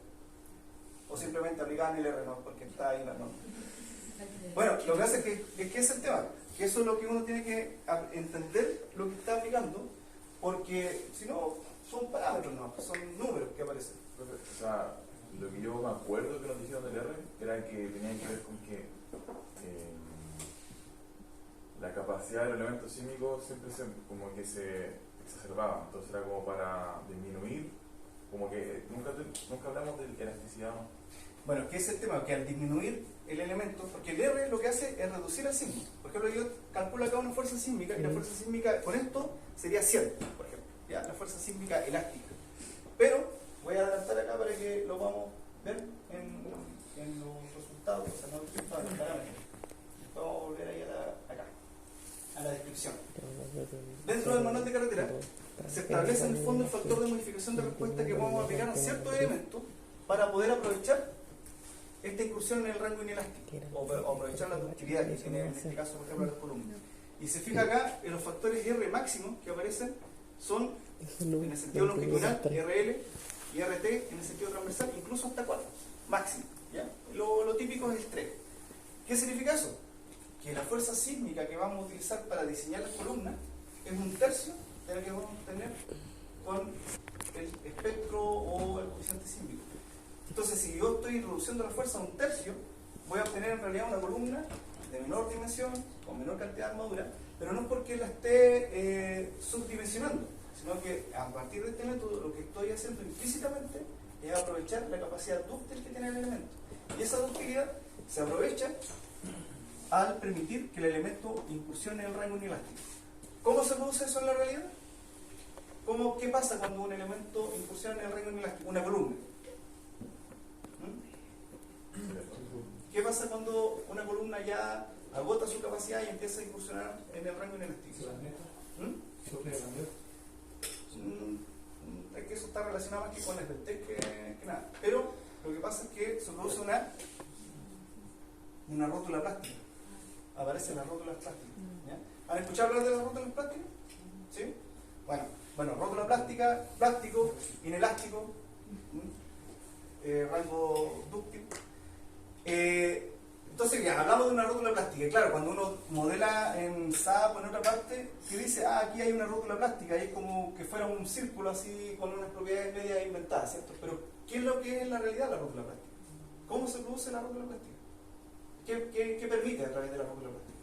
o simplemente aplicaban el R, no, porque está ahí la norma. Bueno, lo que hace es que es el tema, que eso es lo que uno tiene que entender lo que está aplicando, porque si no son parámetros, no, son números que aparecen. O sea, lo que yo me acuerdo que nos dijeron del R era que tenía que ver con que la capacidad del elemento sísmico siempre como que se exacerbaba, entonces era como para disminuir, como que nunca hablamos de elasticidad, ¿no? Bueno, ¿qué es el tema? Que al disminuir el elemento, porque el R lo que hace es reducir el sismo. Por ejemplo, yo calculo acá una fuerza sísmica y la fuerza sísmica con esto sería 100, por ejemplo, ¿ya? La fuerza sísmica elástica. Pero voy a adelantar acá para que lo podamos ver en los resultados, o sea, no en parámetros. Vamos a volver ahí acá, a la descripción. Dentro del manual de carretera se establece en el fondo el factor de modificación de respuesta que podemos aplicar a ciertos elementos para poder aprovechar esta incursión en el rango inelástico o aprovechar la ductilidad que tiene en este caso, por ejemplo, las columnas. Y se fija acá en los factores R máximos que aparecen son en el sentido longitudinal, RL y RT en el sentido transversal, incluso hasta 4 máximo. ¿Ya? Lo típico es el 3. ¿Qué significa eso? Que la fuerza sísmica que vamos a utilizar para diseñar las columnas es un tercio de la que vamos a tener con el espectro o el coeficiente sísmico. Entonces, si yo estoy reduciendo la fuerza a un tercio, voy a obtener en realidad una columna de menor dimensión, con menor cantidad de armadura, pero no es porque la esté subdimensionando, sino que a partir de este método lo que estoy haciendo implícitamente es aprovechar la capacidad dúctil que tiene el elemento. Y esa ductilidad se aprovecha al permitir que el elemento incursione en el rango inelástico. ¿Cómo se produce eso en la realidad? ¿Qué pasa cuando un elemento incursiona en el rango inelástico? Una columna. ¿Qué pasa cuando una columna ya agota su capacidad y empieza a incursionar en el rango inelástico? Es que eso está relacionado más que con el vertec que nada. Pero lo que pasa es que se produce una rótula plástica. Aparecen las rótulas plásticas. ¿Ya? ¿Han escuchado hablar de las rótulas plásticas? ¿Sí? Bueno, rótula plástica, plástico, inelástico, rango dúctil. Entonces ya hablamos de una rótula plástica, y claro, cuando uno modela en SAP o en otra parte, que dice, aquí hay una rótula plástica, y es como que fuera un círculo así con unas propiedades medias inventadas, ¿cierto? Pero ¿qué es lo que es en la realidad la rótula plástica? ¿Cómo se produce la rótula plástica? ¿Qué permite a través de la rótula plástica?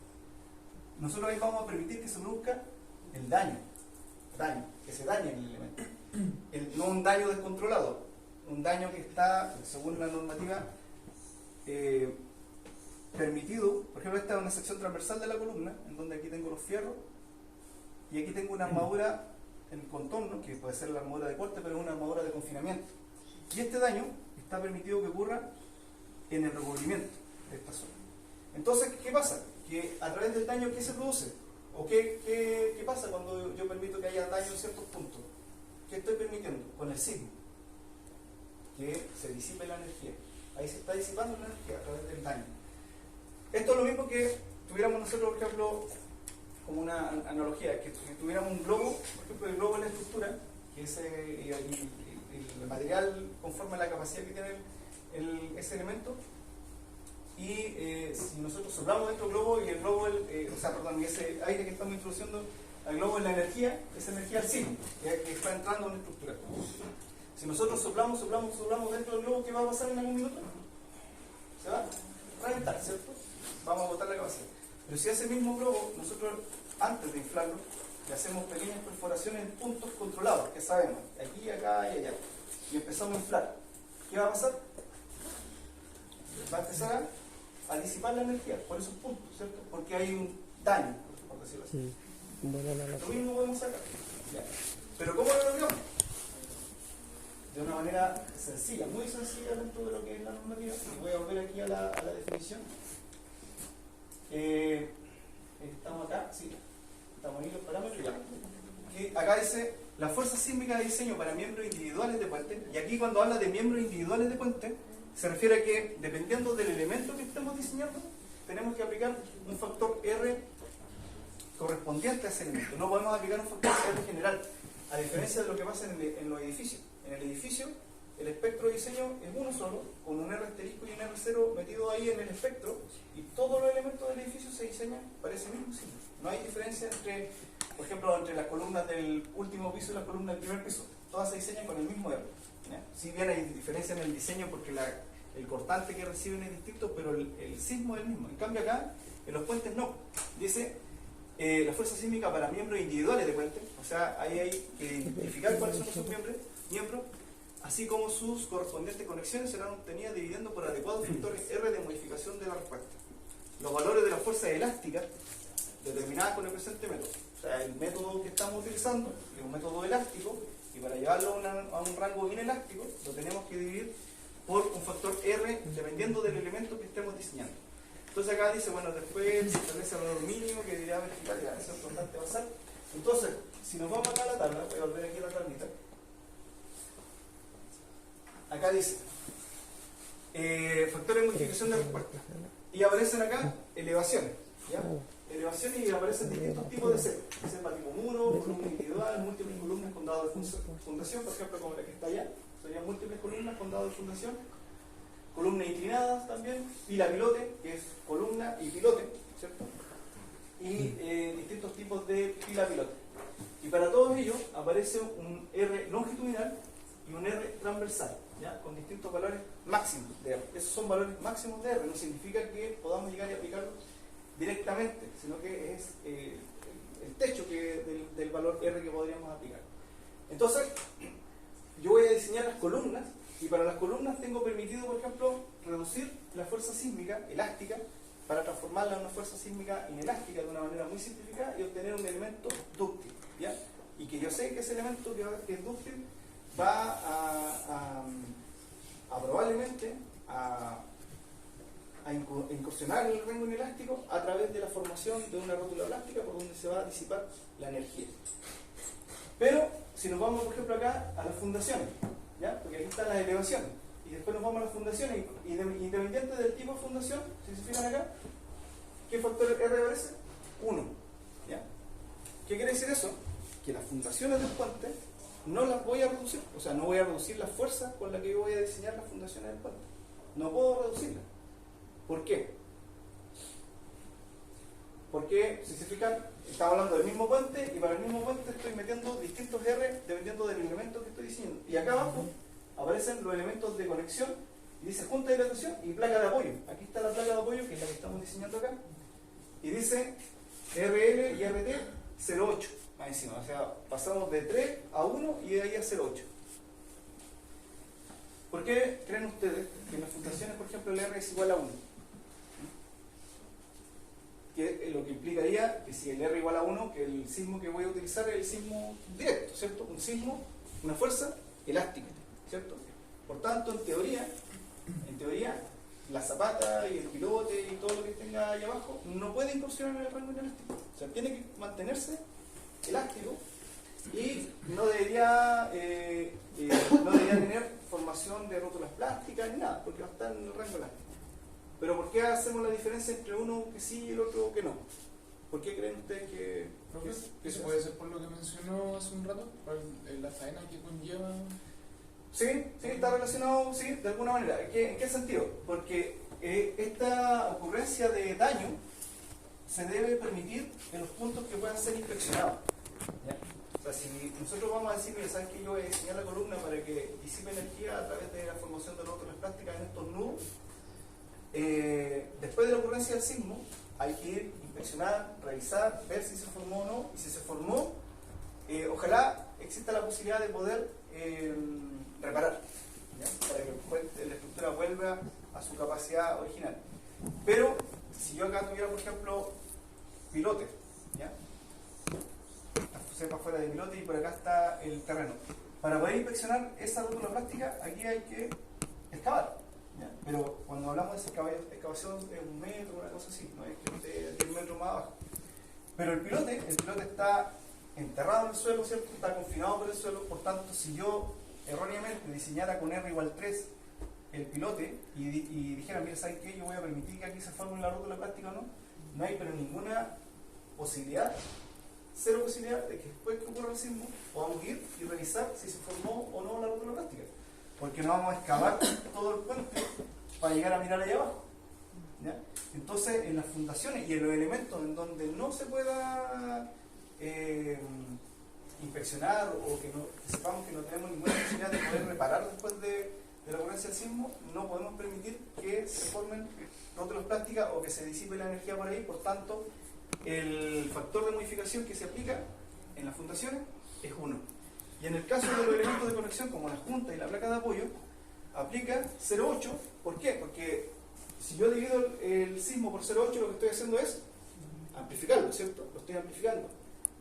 Nosotros ahí vamos a permitir que se produzca el daño, que se dañe el elemento, no un daño descontrolado, un daño que está, según la normativa, permitido. Por ejemplo, esta es una sección transversal de la columna, en donde aquí tengo los fierros y aquí tengo una armadura en contorno, que puede ser la armadura de corte, pero es una armadura de confinamiento. Y este daño está permitido que ocurra en el recubrimiento de esta zona. Entonces, ¿qué pasa? Que a través del daño, ¿qué se produce? ¿O qué pasa cuando yo permito que haya daño en ciertos puntos? ¿Qué estoy permitiendo? Con el sismo. Que se disipe la energía. Ahí se está disipando la energía a través del daño. Esto es lo mismo que tuviéramos nosotros, por ejemplo, como una analogía, que tuviéramos un globo, por ejemplo, el globo es la estructura, que es el material conforme a la capacidad que tiene ese elemento, y si nosotros soplamos dentro del globo y el globo, y ese aire que estamos introduciendo al globo es la energía, esa energía al sismo, que está entrando en la estructura. Si nosotros soplamos dentro del globo, ¿qué va a pasar en algún minuto? Se va a reventar, ¿cierto? Vamos a botar la capacidad. Pero si a ese mismo globo, nosotros antes de inflarlo, le hacemos pequeñas perforaciones en puntos controlados, que sabemos, aquí, acá y allá, y empezamos a inflar, ¿qué va a pasar? Va a empezar a disipar la energía por esos puntos, ¿cierto? Porque hay un daño, por decirlo así. Lo mismo podemos sacar. Ya. Pero ¿cómo lo logramos? De una manera sencilla, muy sencilla dentro de lo que es la normativa. Y voy a volver aquí a la definición. estamos acá, sí, estamos ahí los parámetros ya. Que acá dice la fuerza sísmica de diseño para miembros individuales de puente, y aquí cuando habla de miembros individuales de puente, se refiere a que dependiendo del elemento que estemos diseñando, tenemos que aplicar un factor R correspondiente a ese elemento. No podemos aplicar un factor R general, a diferencia de lo que pasa en los edificios. En el edificio, el espectro de diseño es uno solo, con un R asterisco y un R0 metido ahí en el espectro, y todos los elementos del edificio se diseñan para ese mismo signo. No hay diferencia entre, por ejemplo, entre las columnas del último piso y las columnas del primer piso. Todas se diseñan con el mismo R. Si bien hay diferencia en el diseño porque el cortante que reciben es distinto, pero el sismo es el mismo. En cambio acá, en los puentes no. Dice la fuerza sísmica para miembros individuales de puentes, o sea, ahí hay que identificar cuáles son esos miembros, así como sus correspondientes conexiones serán obtenidas dividiendo por adecuados factores R de modificación de la respuesta. Los valores de la fuerza elástica determinadas con el presente método. O sea, el método que estamos utilizando es un método elástico, y para llevarlo a un rango inelástico lo tenemos que dividir por un factor R dependiendo del elemento que estemos diseñando. Entonces acá dice, bueno, después se establece el valor mínimo que diría vertical, ya, eso es importante pasar. Entonces, si nos vamos acá a la tabla, voy a volver aquí a la tablita. Acá dice factores de modificación de respuesta, y aparecen acá elevaciones, ¿ya? Elevaciones, y aparecen distintos tipos de cepas, cepa tipo muro, columna individual, múltiples columnas con dado de fundación, por ejemplo como la que está allá, serían múltiples columnas con dado de fundación, columnas inclinadas también, pila pilote, que es columna y pilote, ¿cierto? Y distintos tipos de pila pilote. Y para todos ellos aparece un R longitudinal y un R transversal, ¿ya? Con distintos valores máximos de R. Esos son valores máximos de R, no significa que podamos llegar y aplicarlos directamente, sino que es el techo del valor R que podríamos aplicar. Entonces, yo voy a diseñar las columnas, y para las columnas tengo permitido, por ejemplo, reducir la fuerza sísmica elástica para transformarla en una fuerza sísmica inelástica de una manera muy simplificada y obtener un elemento dúctil, ¿ya? Y que yo sé que ese elemento que es dúctil va a probablemente a incursionar en el rango inelástico a través de la formación de una rótula plástica por donde se va a disipar la energía. Pero si nos vamos, por ejemplo, acá a las fundaciones, ¿ya? Porque aquí están las elevaciones, y después nos vamos a las fundaciones, y independiente del tipo de fundación, si se fijan acá, ¿qué factor R aparece? 1, ¿ya? ¿Qué quiere decir eso? Que las fundaciones del puente no las voy a reducir, o sea, no voy a reducir la fuerza con la que yo voy a diseñar las fundaciones del puente. No puedo reducirlas. ¿Por qué? Porque, si se fijan, estamos hablando del mismo puente, y para el mismo puente estoy metiendo distintos R dependiendo del elemento que estoy diseñando. Y acá abajo aparecen los elementos de conexión, y dice junta de dilatación y placa de apoyo. Aquí está la placa de apoyo, que es la que estamos diseñando acá, y dice RL y RT 0,8 más encima. O sea, pasamos de 3 a 1 y de ahí a 0,8. ¿Por qué creen ustedes que en las fundaciones, por ejemplo, el R es igual a 1? Que lo que implicaría que si el R igual a 1, que el sismo que voy a utilizar es el sismo directo, ¿cierto? Un sismo, una fuerza elástica, ¿cierto? Por tanto, en teoría, la zapata y el pilote y todo lo que tenga ahí abajo no puede incursionar en el rango inelástico. O sea, tiene que mantenerse elástico, y no debería tener formación de rótulas plásticas ni nada, porque va a estar en el rango elástico. Pero ¿por qué hacemos la diferencia entre uno que sí y el otro que no? ¿Por qué creen ustedes que ¿Eso puede ser por lo que mencionó hace un rato? ¿Por la faena que conlleva? Sí, está relacionado, sí, de alguna manera. ¿En qué sentido? Porque esta ocurrencia de daño se debe permitir en los puntos que puedan ser inspeccionados, ¿ya? O sea, si nosotros vamos a decir, mira, ¿sabes qué? Yo voy a diseñar la columna para que disipe energía a través de la formación de rótulas plásticas en estos nudos. Después de la ocurrencia del sismo, hay que ir, inspeccionar, revisar, ver si se formó o no, y si se formó, ojalá exista la posibilidad de poder reparar, ¿ya? Para que la estructura vuelva a su capacidad original. Pero si yo acá tuviera, por ejemplo, pilote, ¿ya? Sepa fuera de pilote, y por acá está el terreno. Para poder inspeccionar esa rótula plástica, aquí hay que excavar, ¿ya? Pero cuando hablamos de esa excavación es 1 metro, una cosa así, no es que esté 10 metros más abajo. Pero el pilote está enterrado en el suelo, ¿cierto? Está confinado por el suelo, por tanto, si yo erróneamente diseñara con R igual 3 el pilote y dijera, mira, ¿sabes qué? Yo voy a permitir que aquí se forme la rótula plástica o no, no hay pero ninguna posibilidad, cero posibilidad de que después que ocurra el sismo podamos ir y revisar si se formó o no la rótula plástica, porque no vamos a excavar todo el puente para llegar a mirar allá abajo, ¿ya? Entonces, en las fundaciones y en los elementos en donde no se pueda inspeccionar o que sepamos que no tenemos ninguna posibilidad de poder reparar después de la ocurrencia del sismo, no podemos permitir que se formen rótulas plásticas o que se disipe la energía por ahí. Por tanto, el factor de modificación que se aplica en las fundaciones es 1. Y en el caso de los elementos de conexión, como la junta y la placa de apoyo, aplica 0,8. ¿Por qué? Porque si yo divido el sismo por 0,8, lo que estoy haciendo es amplificarlo, ¿cierto? Lo estoy amplificando.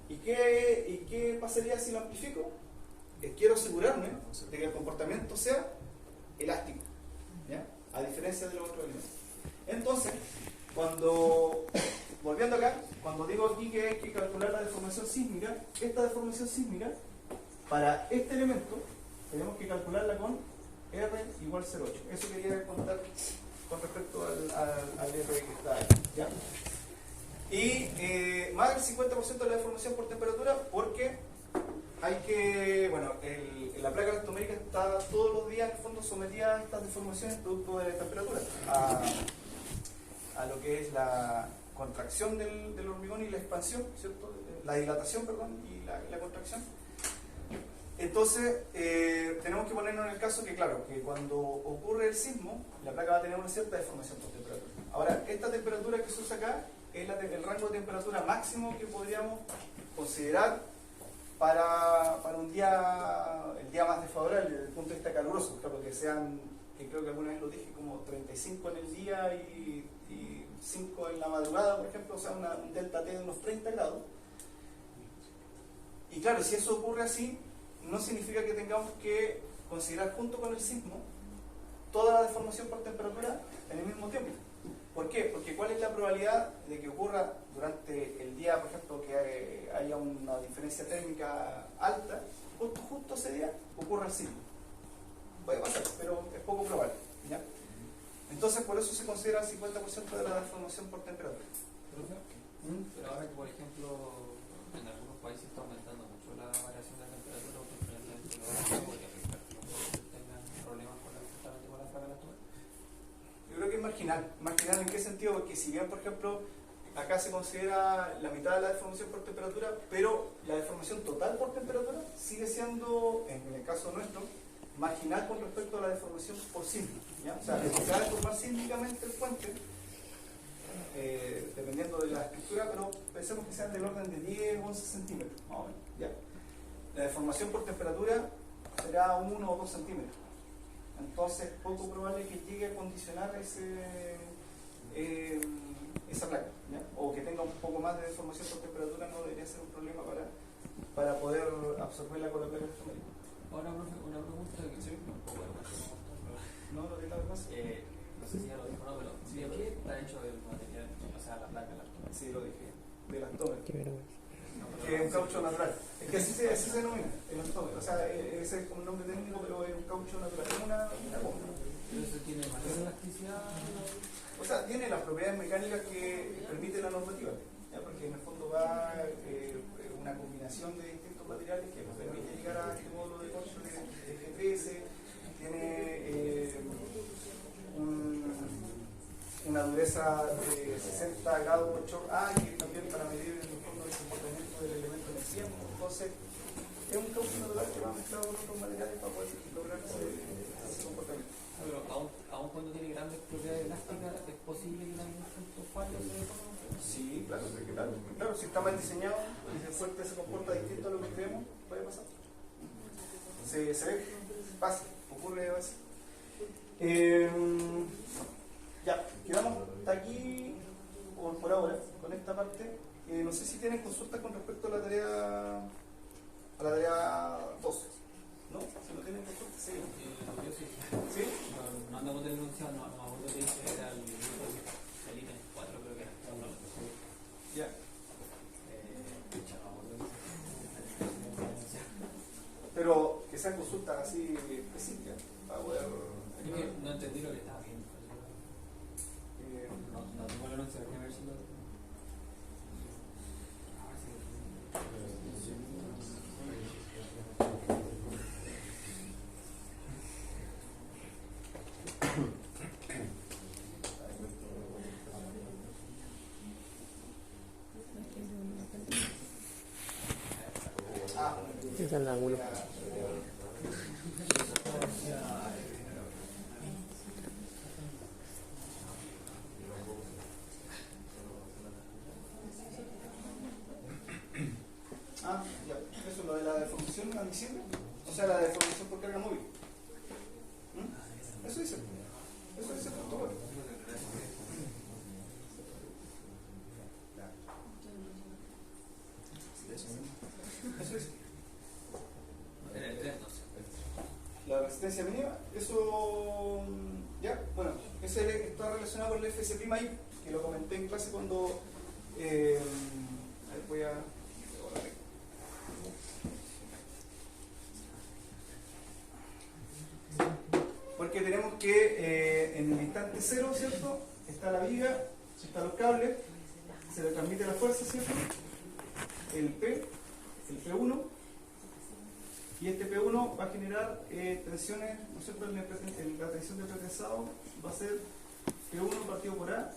¿Y qué pasaría si lo amplifico? Quiero asegurarme de que el comportamiento sea elástico, ¿ya? A diferencia de los otros elementos. Entonces, volviendo acá, cuando digo aquí que hay que calcular la deformación sísmica, esta deformación sísmica, para este elemento, tenemos que calcularla con R igual 0,8. Eso quería contar con respecto al R que está ahí, ¿ya? Y más del 50% de la deformación por temperatura, porque hay que, bueno, la placa elastomérica está todos los días en el fondo sometida a estas deformaciones producto de la temperatura, a lo que es la contracción del hormigón y la expansión, ¿cierto? La dilatación, perdón, y la contracción. Entonces, tenemos que ponernos en el caso que, claro, que cuando ocurre el sismo, la placa va a tener una cierta deformación por temperatura. Ahora, esta temperatura que se usa acá es el rango de temperatura máximo que podríamos considerar para un día, el día más desfavorable desde el punto de vista caluroso, claro, que creo que alguna vez lo dije, como 35 en el día y 5 en la madrugada, por ejemplo, o sea, un delta T de unos 30 grados. Y claro, si eso ocurre así, no significa que tengamos que considerar junto con el sismo toda la deformación por temperatura en el mismo tiempo. ¿Por qué? Porque ¿cuál es la probabilidad de que ocurra durante el día, por ejemplo, que haya una diferencia térmica alta, justo ese día ocurra el sismo? Puede pasar, pero es poco probable, ¿ya? Entonces, por eso se considera el 50% de la deformación por temperatura. Pero ahora que, por ejemplo, en algunos países está aumentando mucho la variación de la temperatura, podría afectar que los países tengan problemas justamente con la placa elastomérica. Yo creo que es marginal. ¿Marginal en qué sentido? Porque si bien, por ejemplo, acá se considera la mitad de la deformación por temperatura, pero la deformación total por temperatura sigue siendo, en el caso nuestro, marginal con respecto a la deformación por sismo, ¿ya? O sea, se va a deformar sísmicamente el puente, dependiendo de la estructura, pero pensemos que sean del orden de 10 o 11 centímetros, más o menos, ¿ya? La deformación por temperatura será 1 o 2 centímetros. Entonces, poco probable que llegue a condicionar esa placa, ¿ya? O que tenga un poco más de deformación por temperatura no debería ser un problema para poder absorberla con la placa elastomérica. Ahora, profe, una pregunta que Sí. un poco de ¿No lo de la verdad? no sé si ya lo dijo, no, pero Sí. ¿de qué está hecho el material? O sea, la placa elastomérica. Sí, lo dije. De elastómero. No, pero- Que es un caucho natural. Es que así se denomina, elastómero. O sea, ese es como un nombre técnico, pero es un caucho natural. Es una goma. ¿Pero eso tiene mayor elasticidad? O sea, tiene las propiedades mecánicas que permite la normativa, ¿ya? Porque en el fondo va una combinación de distintos materiales que nos permite llegar a este módulo de caucho de G13, tiene una dureza de 60 grados 8 que también para medir en el fondo el comportamiento del elemento en el tiempo. Entonces, es un caucho natural que va mezclado con otros materiales para poder lograr ese comportamiento. Pero aun cuando tiene grandes propiedades elásticas, ¿es posible que en algún punto falle o se deforme? Sí, claro, claro, si está mal diseñado y si el fuerte se comporta distinto a lo que creemos, puede pasar. Se ve, pasa, ocurre a veces. Ya, quedamos hasta aquí por ahora, con esta parte. No sé si tienen consultas con respecto a la tarea 12. ¿No? Si no tienen consultas, seguimos. Yo sí. ¿Sí? No andamos denunciando, no me acuerdo que dice, era el ítem 4, creo que era. Ya. que sean consultas así específicas para poder Es que no entendí lo que estaba viendo. No tengo la noche de ver si lo. Ese es el ángulo. Ya, eso es lo de la deformación admisible, o sea, la deformación por carga móvil. Eso dice el protocolo. Eso dice. Era el 3, no sé. La resistencia mínima, eso ya, bueno, ese está relacionado con el FS'I, que lo comenté en clase cuando a ver, voy a porque tenemos que en el instante cero, ¿cierto? Está la viga, están los cables, se le transmite la fuerza, ¿cierto? El P1, y este P1 va a generar tensiones, ¿no es cierto? La tensión del pretensado va a ser P1 partido por A,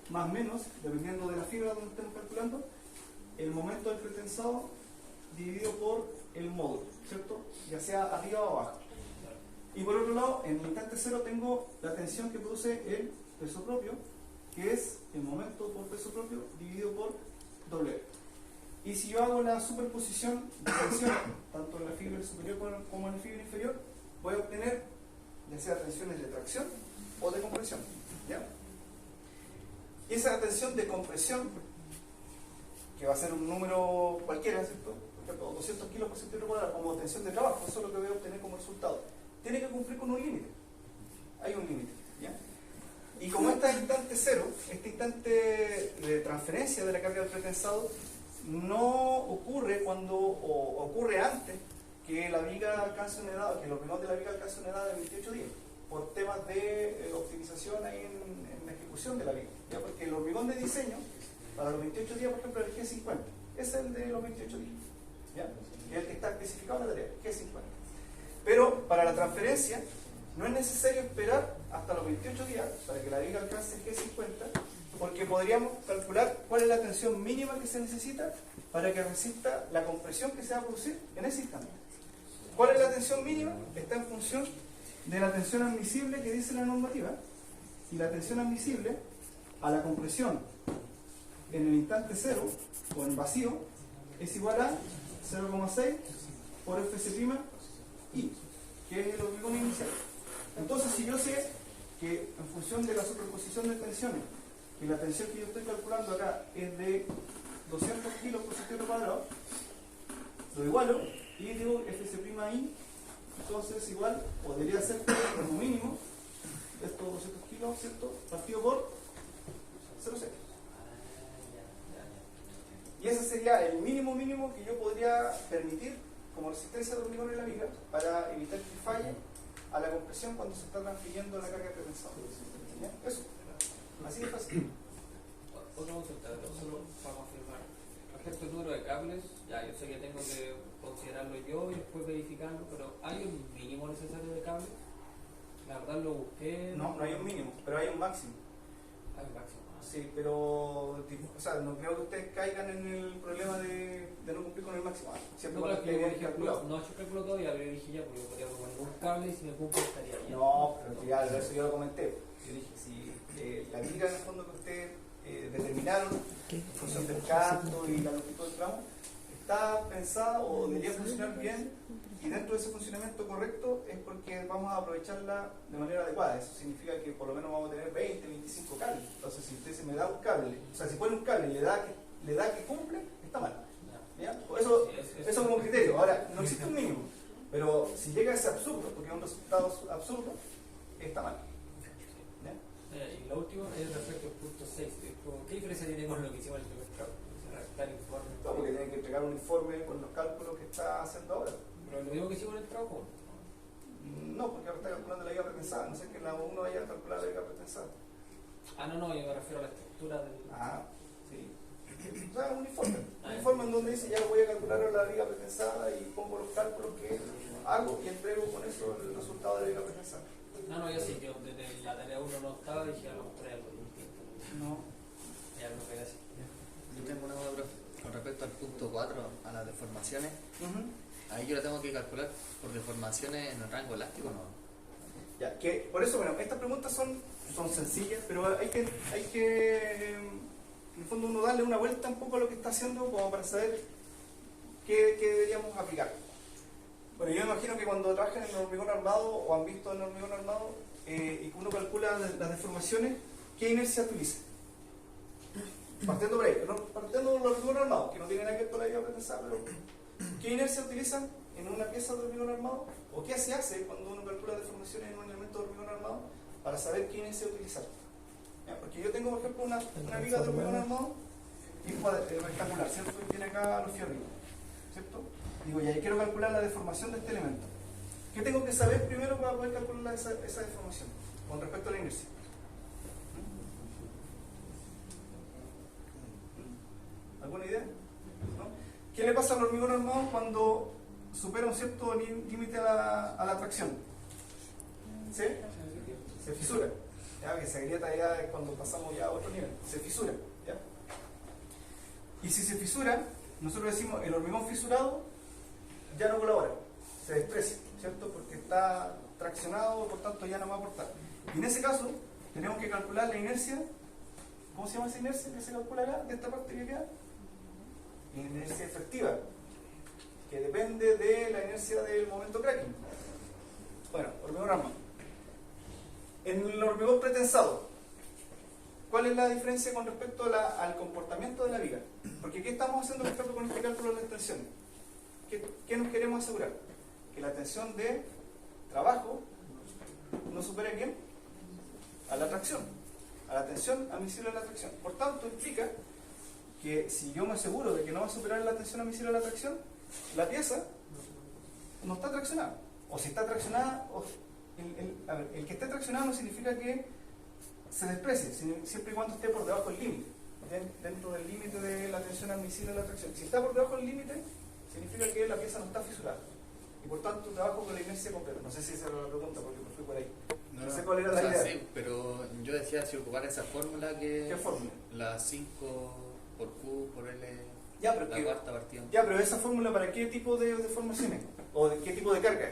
más menos, dependiendo de la fibra donde estemos calculando, el momento del pretensado dividido por el módulo, ¿cierto? Ya sea arriba o abajo. Y por otro lado, en el instante cero tengo la tensión que produce el peso propio, que es el momento por peso propio dividido por W. Y si yo hago la superposición de tensiones, tanto en la fibra superior como en la fibra inferior, voy a obtener ya sea tensiones de tracción o de compresión. ¿Ya? Y esa tensión de compresión, que va a ser un número cualquiera, ¿cierto? Por ejemplo, 200 kilos por centímetro cuadrado como tensión de trabajo, eso es lo que voy a obtener como resultado. Tiene que cumplir con un límite. Hay un límite. ¿Ya? Y como este instante cero, este instante de transferencia de la carga del pretensado, no ocurre o ocurre antes que la viga alcance una edad, que el hormigón de la viga alcance una edad de 28 días, por temas de optimización ahí en la ejecución de la viga. ¿Ya? Porque el hormigón de diseño, para los 28 días, por ejemplo, el G50, es el de los 28 días. ¿Ya? Es el que está especificado en la tarea, G50. Pero para la transferencia, no es necesario esperar hasta los 28 días para que la viga alcance el G50, porque podríamos calcular cuál es la tensión mínima que se necesita para que resista la compresión que se va a producir en ese instante. ¿Cuál es la tensión mínima? Está en función de la tensión admisible que dice la normativa, y la tensión admisible a la compresión en el instante cero o en vacío es igual a 0,6 por Fc' I, que es el hormigón inicial. Entonces, si yo sé que en función de la superposición de tensiones, que la tensión que yo estoy calculando acá es de 200 kilos por centímetro cuadrado, lo igualo y digo Fc', entonces igual, o debería ser como mínimo, estos 200 kilos, ¿cierto? Partido por 0,6. Y ese sería el mínimo que yo podría permitir como resistencia de hormigón en la viga para evitar que falle a la compresión cuando se está transfiriendo la carga de pretensado. Eso. Así de fácil. Otra consulta, solo para confirmar. Respecto al número de cables, ya yo sé que tengo que considerarlo yo y después verificarlo, pero ¿hay un mínimo necesario de cables? La verdad lo busqué. No hay un mínimo, pero hay un máximo. Hay un máximo. Sí, pero o sea, no creo que ustedes caigan en el problema de no cumplir con el máximo. Siempre No, cuando pero esté por bien ejemplo, calculado. no he hecho cálculo todavía, pero yo dije ya, porque yo podría poner un cable y si me cumple estaría bien. No, pero ya eso yo lo comenté. Yo dije, si la viga en el fondo que ustedes determinaron, en función del canto y la longitud del tramo, está pensada o debería funcionar bien, y dentro de ese funcionamiento correcto es porque vamos a aprovecharla de manera adecuada. Eso significa que por lo menos vamos a tener 20, 25 cables. Entonces, si usted se me da un cable, o sea, si pone un cable y le da que cumple, está mal. ¿Ya? Eso como criterio. Ahora, no existe un mínimo, pero si llega a ese absurdo, porque es un resultado absurdo, está mal. ¿Ya? Y lo último es respecto al punto 6. ¿Qué diferencia tiene con lo que hicimos en el primer cable? Redactar informe. No, porque tienen que entregar un informe con los cálculos que está haciendo ahora. Pero lo mismo que hicimos en el trabajo. No, porque ahora está calculando la viga pretensada, no sé que la uno vaya a calcular la viga pretensada. Ah, no, yo me refiero a la estructura del. Ah, sí. O sea, un informe. Un informe en donde dice ya voy a calcular la viga pretensada y pongo los cálculos que hago y entrego con eso el resultado de la viga pretensada. No, yo sí, yo desde la tarea 1 no estaba y dije a los 3 algo distinto. No. Ya no quería así. Yo tengo una duda, profe. Con respecto al punto 4, a las deformaciones, Ujú. ahí yo la tengo que calcular por deformaciones en el rango elástico, ¿no? Ya, que por eso, bueno, estas preguntas son sencillas, pero hay que, en el fondo, uno darle una vuelta un poco a lo que está haciendo como para saber qué deberíamos aplicar. Bueno, yo me imagino que cuando trabajan en el hormigón armado o han visto en el hormigón armado y que uno calcula las deformaciones, ¿qué inercia utiliza? Partiendo por ahí, ¿no? Partiendo del hormigón armado, que no tiene nada que ver con la viga pretensada, pero ¿qué inercia utilizan en una pieza de hormigón armado? ¿O qué se hace cuando uno calcula deformaciones en un elemento de hormigón armado para saber qué inercia utilizar? ¿Ya? Porque yo tengo, por ejemplo, una viga de hormigón armado y es rectangular, ¿cierto? Y tiene acá los fierritos, ¿cierto? Digo, ya, y quiero calcular la deformación de este elemento. ¿Qué tengo que saber primero para poder calcular esa deformación con respecto a la inercia? ¿Alguna idea? ¿No? ¿Qué le pasa al hormigón armado cuando supera un cierto límite a la tracción? ¿Sí? Se fisura. ¿Ya? Que se agrieta ya cuando pasamos ya a otro nivel. Se fisura. ¿Ya? Y si se fisura, nosotros decimos el hormigón fisurado ya no colabora, se desprecia, ¿cierto? Porque está traccionado, por tanto ya no va a aportar. Y en ese caso, tenemos que calcular la inercia. ¿Cómo se llama esa inercia que se calcula acá, de esta parte que queda? Inercia efectiva, que depende de la inercia del momento cracking. Bueno, hormigón armado. En el hormigón pretensado, ¿cuál es la diferencia con respecto al comportamiento de la viga? Porque ¿qué estamos haciendo, por ejemplo, con este cálculo de las tensiones? ¿Qué nos queremos asegurar? Que la tensión de trabajo no supere ¿a quién? A la tracción, a la tensión admisible a la tracción. Por tanto, implica que si yo me aseguro de que no va a superar la tensión admisible a la tracción, la pieza no está traccionada. O si está traccionada, el que esté traccionado no significa que se desprecie, siempre y cuando esté por debajo del límite, dentro del límite de la tensión admisible a la tracción. Si está por debajo del límite, significa que la pieza no está fisurada. Y por tanto trabajo con la inercia completa. No sé si esa era la pregunta porque me fui por ahí. No sé cuál era la idea. Sí, pero yo decía si ocupar esa fórmula que... ¿Qué fórmula? La 5 por Q por L, Ya, pero la cuarta partida. Ya, pero esa fórmula ¿para qué tipo de deformaciones? ¿O de qué tipo de carga?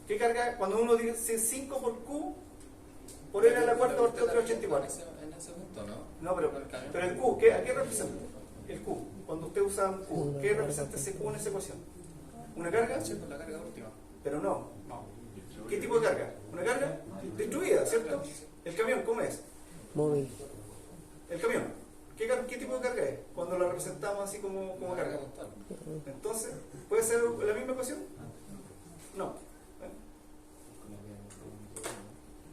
¿Qué carga? Cuando uno dice 5 por Q por L a la cuarta por 384. En ese punto, ¿no? No, pero el Q, ¿a qué representa? El Q, cuando usted usa un Q, ¿qué representa ese Q en esa ecuación? ¿Una carga? Sí, por la carga última. Pero no. ¿Qué tipo de carga? ¿Una carga? Distribuida, ¿cierto? ¿El camión cómo es? Móvil. El camión. ¿Qué tipo de carga es? Cuando la representamos así como carga. Entonces, ¿puede ser la misma ecuación? No.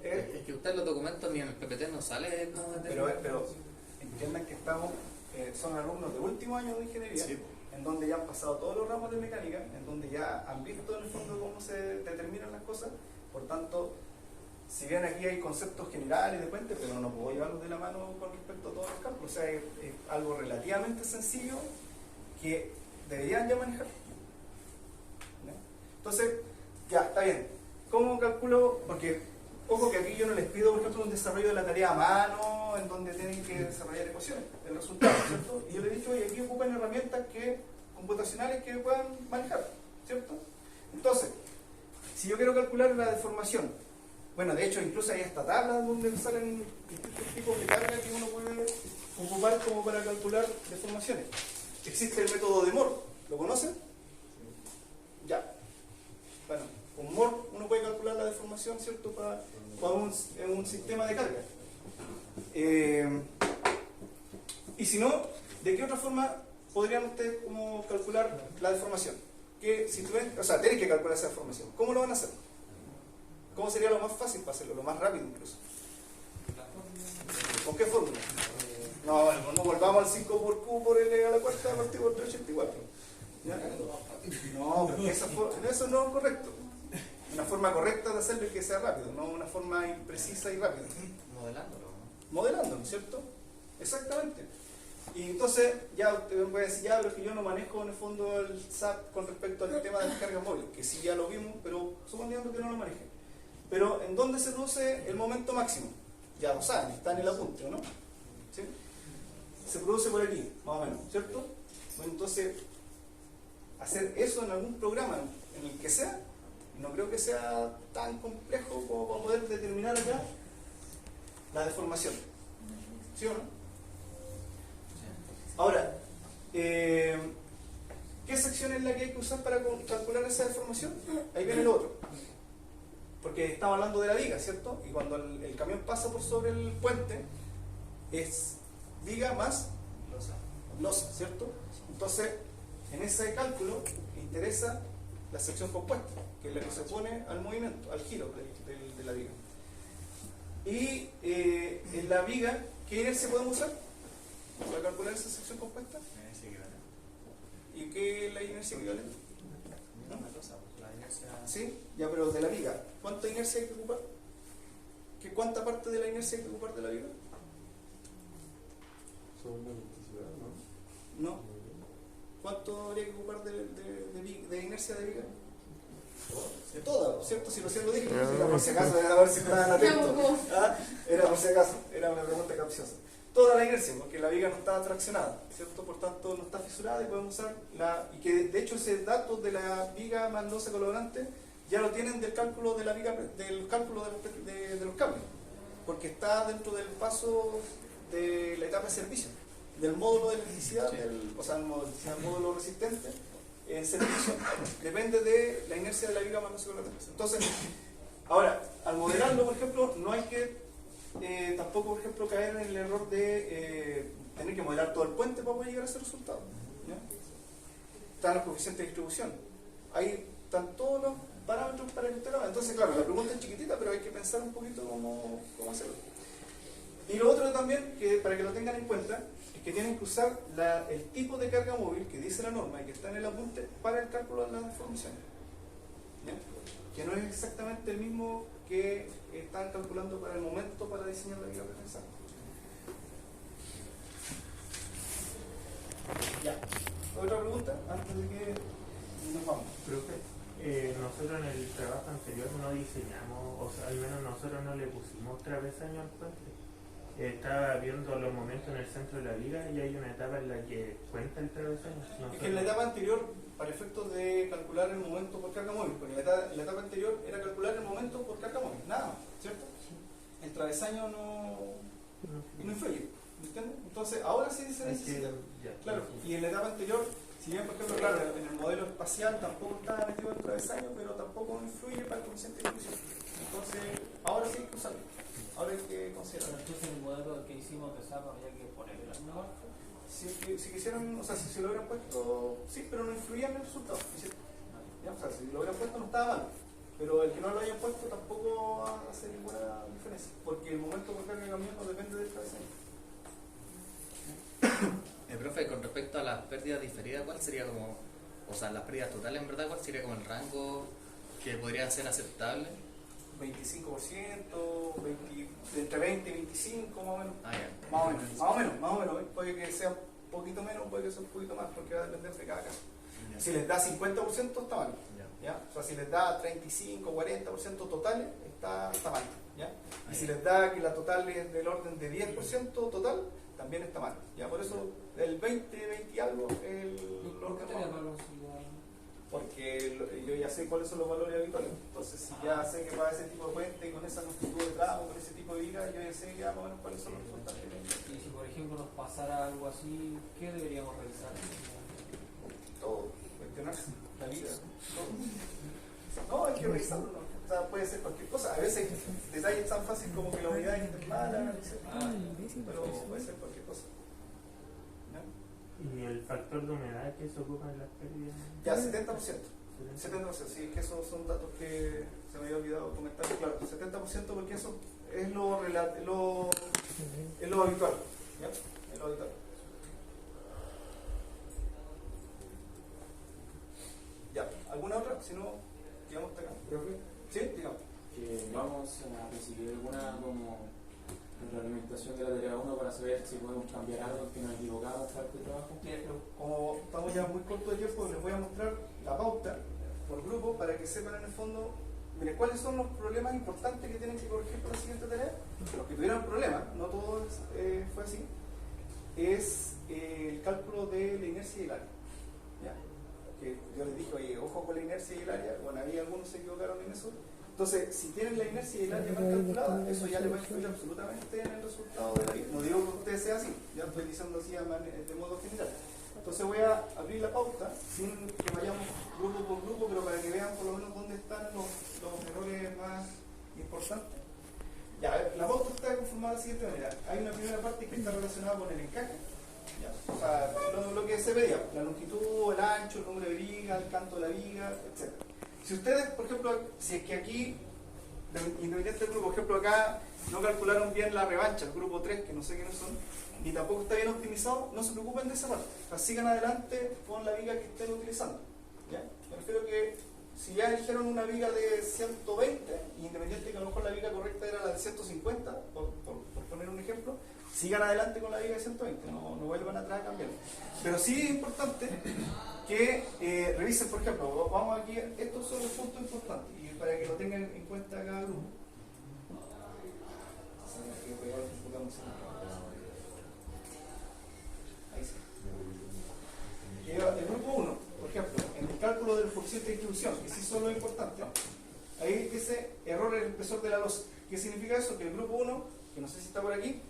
Es que usted en los documentos ni en el PPT no sale como de... Pero entiendan que estamos, son alumnos de último año de ingeniería, Sí. en donde ya han pasado todos los ramos de mecánica, en donde ya han visto en el fondo cómo se determinan las cosas. Por tanto, si bien aquí hay conceptos generales de puente, pero no puedo llevarlos de la mano con respecto a todos los cálculos. O sea, es algo relativamente sencillo que deberían ya manejar. ¿Ya? Entonces, ya, está bien. ¿Cómo calculo? Porque, ojo que aquí yo no les pido, por ejemplo, un desarrollo de la tarea a mano, en donde tienen que desarrollar ecuaciones, el resultado, ¿cierto? Y yo les he dicho, oye, aquí ocupan herramientas computacionales que puedan manejar, ¿cierto? Entonces, si yo quiero calcular la deformación, bueno, de hecho, incluso hay esta tabla donde salen distintos tipos de carga que uno puede ocupar como para calcular deformaciones. Existe el método de Moore, ¿lo conocen? Ya. Bueno, con Moore uno puede calcular la deformación, ¿cierto?, para un sistema de carga. Y si no, ¿de qué otra forma podrían ustedes como calcular la deformación? O sea, tienen que calcular esa deformación. ¿Cómo lo van a hacer? ¿Cómo sería lo más fácil para hacerlo? Lo más rápido incluso. ¿Con qué fórmula? No, bueno, no volvamos al 5 por Q por L a la cuarta partido por 384. ¿Ya? No, porque eso no es correcto. Una forma correcta de hacerlo es que sea rápido, no una forma imprecisa y rápida. Modelándolo, ¿no? Modelando, ¿no es cierto? Exactamente. Y entonces, ya usted me puede decir, ya, pero es que yo no manejo en el fondo el SAP con respecto al tema de las cargas móviles, que sí ya lo vimos, pero suponiendo que no lo maneje. Pero, ¿en dónde se produce el momento máximo? Ya lo saben, está en el apunte, ¿no? ¿Sí? Se produce por aquí, más o menos, ¿cierto? Bueno, entonces, hacer eso en algún programa, en el que sea, no creo que sea tan complejo como para poder determinar acá la deformación. ¿Sí o no? Ahora, ¿qué sección es la que hay que usar para calcular esa deformación? Ahí viene lo otro. Porque estamos hablando de la viga, ¿cierto? Y cuando el camión pasa por sobre el puente, es viga más losa, ¿cierto? Entonces, en ese cálculo interesa la sección compuesta, que es la que se opone al movimiento, al giro de la viga. Y en la viga, ¿qué inercia podemos usar para calcular esa sección compuesta? ¿Y qué es la inercia equivalente? ¿No? La inercia... ¿Sí? Ya, pero de la viga, ¿cuánta inercia hay que ocupar? ¿Cuánta parte de la inercia hay que ocupar de la viga? Son una electricidad, ¿no? No. ¿Cuánto habría que ocupar de inercia de viga? De toda, ¿cierto? Si recién lo dije, era por si acaso, era a ver si estaban atentos. ¿Ah? Era por si acaso, era una pregunta capciosa. Toda la inercia, porque la viga no está traccionada, ¿cierto? Por tanto, no está fisurada y podemos usar y que de hecho ese dato de la viga más losa colaborante ya lo tienen del cálculo de la viga, del cálculo de los cables, porque está dentro del paso de la etapa de servicio, del módulo de electricidad, o sea, el módulo resistente en servicio, depende de la inercia de la viga más losa colaborante. Entonces, ahora, al modelarlo, por ejemplo, no hay que tampoco, por ejemplo, caer en el error de tener que modelar todo el puente para poder llegar a ese resultado. ¿Ya? Están los coeficientes de distribución. Ahí están todos los parámetros para que usted lo haga. Entonces, claro, la pregunta es chiquitita, pero hay que pensar un poquito cómo hacerlo. Y lo otro también, que para que lo tengan en cuenta, es que tienen que usar el tipo de carga móvil que dice la norma y que está en el apunte para el cálculo de las deformaciones. ¿Ya? Que no es exactamente el mismo que están calculando para el momento para diseñar la viga preferencial. Ya. ¿Otra pregunta? Antes de que nos vamos. Profe, nosotros en el trabajo anterior no diseñamos, o sea, al menos nosotros no le pusimos travesaño al puente. Estaba viendo los momentos en el centro de la viga y hay una etapa en la que cuenta el travesaño. Es que en la etapa anterior, para efectos de calcular el momento por carga móvil, porque en la etapa anterior era calcular el momento por carga móvil, nada más, ¿cierto? El travesaño no influye, ¿me entiendes? Entonces, ahora sí se necesita. Claro, y en la etapa anterior, si bien, por ejemplo, claro, en el modelo espacial tampoco estaba metido el travesaño, pero tampoco influye para el coeficiente de distribución. Entonces, ahora sí hay que usarlo. Ahora hay que considerarlo. Entonces, en el modelo que hicimos de SAP había que ponerle la misma marca. Si quisieran, o sea, si se lo hubieran puesto, sí, pero no influía en el resultado. ¿Ya? O sea, si lo hubieran puesto no estaba mal. Pero el que no lo hayan puesto tampoco va a hacer ninguna diferencia. Porque el momento por carga de camión no depende del travesaño. Profe, con respecto a las pérdidas diferidas, ¿cuál sería como, o sea, las pérdidas totales en verdad, cuál sería como el rango que podría ser aceptable? 25%, entre 20 y 25 más o menos. Ah, ya. Más o menos. Puede que sea un poquito menos, puede que sea un poquito más, porque va a depender de cada caso. Ya. Si les da 50% está mal. Ya. ¿Ya? O sea, si les da 35, 40% totales, está mal. ¿Ya? Ah, Y si ya. les da que la total es del orden de 10% total, también está mal. ¿Ya? Por eso el 20 y algo es el ¿Por qué orden tenía más. valor auxiliar? Porque yo ya sé cuáles son los valores habituales. Entonces, si ya sé que va ese tipo de puente, con esa longitud de tramo, con ese tipo de viga, yo ya sé ya más o menos cuáles son los resultados que tengo. Y si, por ejemplo, nos pasara algo así, ¿qué deberíamos revisar? Todo, cuestionarse, la vida, todo. No, hay que revisarlo, ¿no? O sea, puede ser cualquier cosa. A veces detalles tan fáciles como que la unidad es mala, no sé, pero puede ser cualquier cosa. ¿Ya? ¿Y el factor de humedad que se ocupa en las pérdidas? Ya, 70%. 70%, sí, es que esos son datos que se me había olvidado comentar. Claro, 70% porque eso es lo habitual. ¿Ya? Es lo habitual. si no, quedamos hasta acá. Profe, ¿Sí? Digamos. que vamos a recibir alguna como retroalimentación de la tarea 1 para saber si podemos cambiar algo, que nos equivocamos parte del trabajo. Bien, pero como estamos ya muy cortos de tiempo, les voy a mostrar la pauta por grupo para que sepan en el fondo, miren, cuáles son los problemas importantes que tienen que corregir para la siguiente tarea. Los que tuvieron problemas, no todo fue así, es el cálculo de la inercia y el área. ¿Ya? Que yo les dije, oye, ojo con la inercia y el área, bueno, ahí algunos se equivocaron en eso. Entonces, si tienen la inercia y el área mal calculada, eso ya les va a influir absolutamente en el resultado de la vida. No digo que ustedes sea así, ya estoy diciendo así de modo general. Entonces voy a abrir la pauta sin que vayamos grupo por grupo, pero para que vean por lo menos dónde están los errores más importantes. Ya, la pauta está conformada de la siguiente manera. Hay una primera parte que está relacionada con el encaje. Ya, o sea, lo que se veía, la longitud, el ancho, el número de viga, el canto de la viga, etc. Si ustedes, por ejemplo, si es que aquí, independiente del grupo, por ejemplo, acá no calcularon bien la revancha, el grupo 3, que no sé quiénes son, ni tampoco está bien optimizado, no se preocupen de esa parte. O sea, sigan adelante con la viga que estén utilizando. ¿Ya? Me refiero que si ya eligieron una viga de 120, independiente que a lo mejor la viga correcta era la de 150, por poner un ejemplo, sigan adelante con la viga de 120, no vuelvan atrás a cambiar. Pero sí es importante que revisen, por ejemplo, vamos aquí, estos son los puntos importantes, y para que lo tengan en cuenta cada grupo. Ahí sí. El grupo 1, por ejemplo, en el cálculo del coeficiente de distribución, que sí son lo importante, ahí dice error en el espesor de la losa. ¿Qué significa eso? Que el grupo 1, que no sé si está por aquí,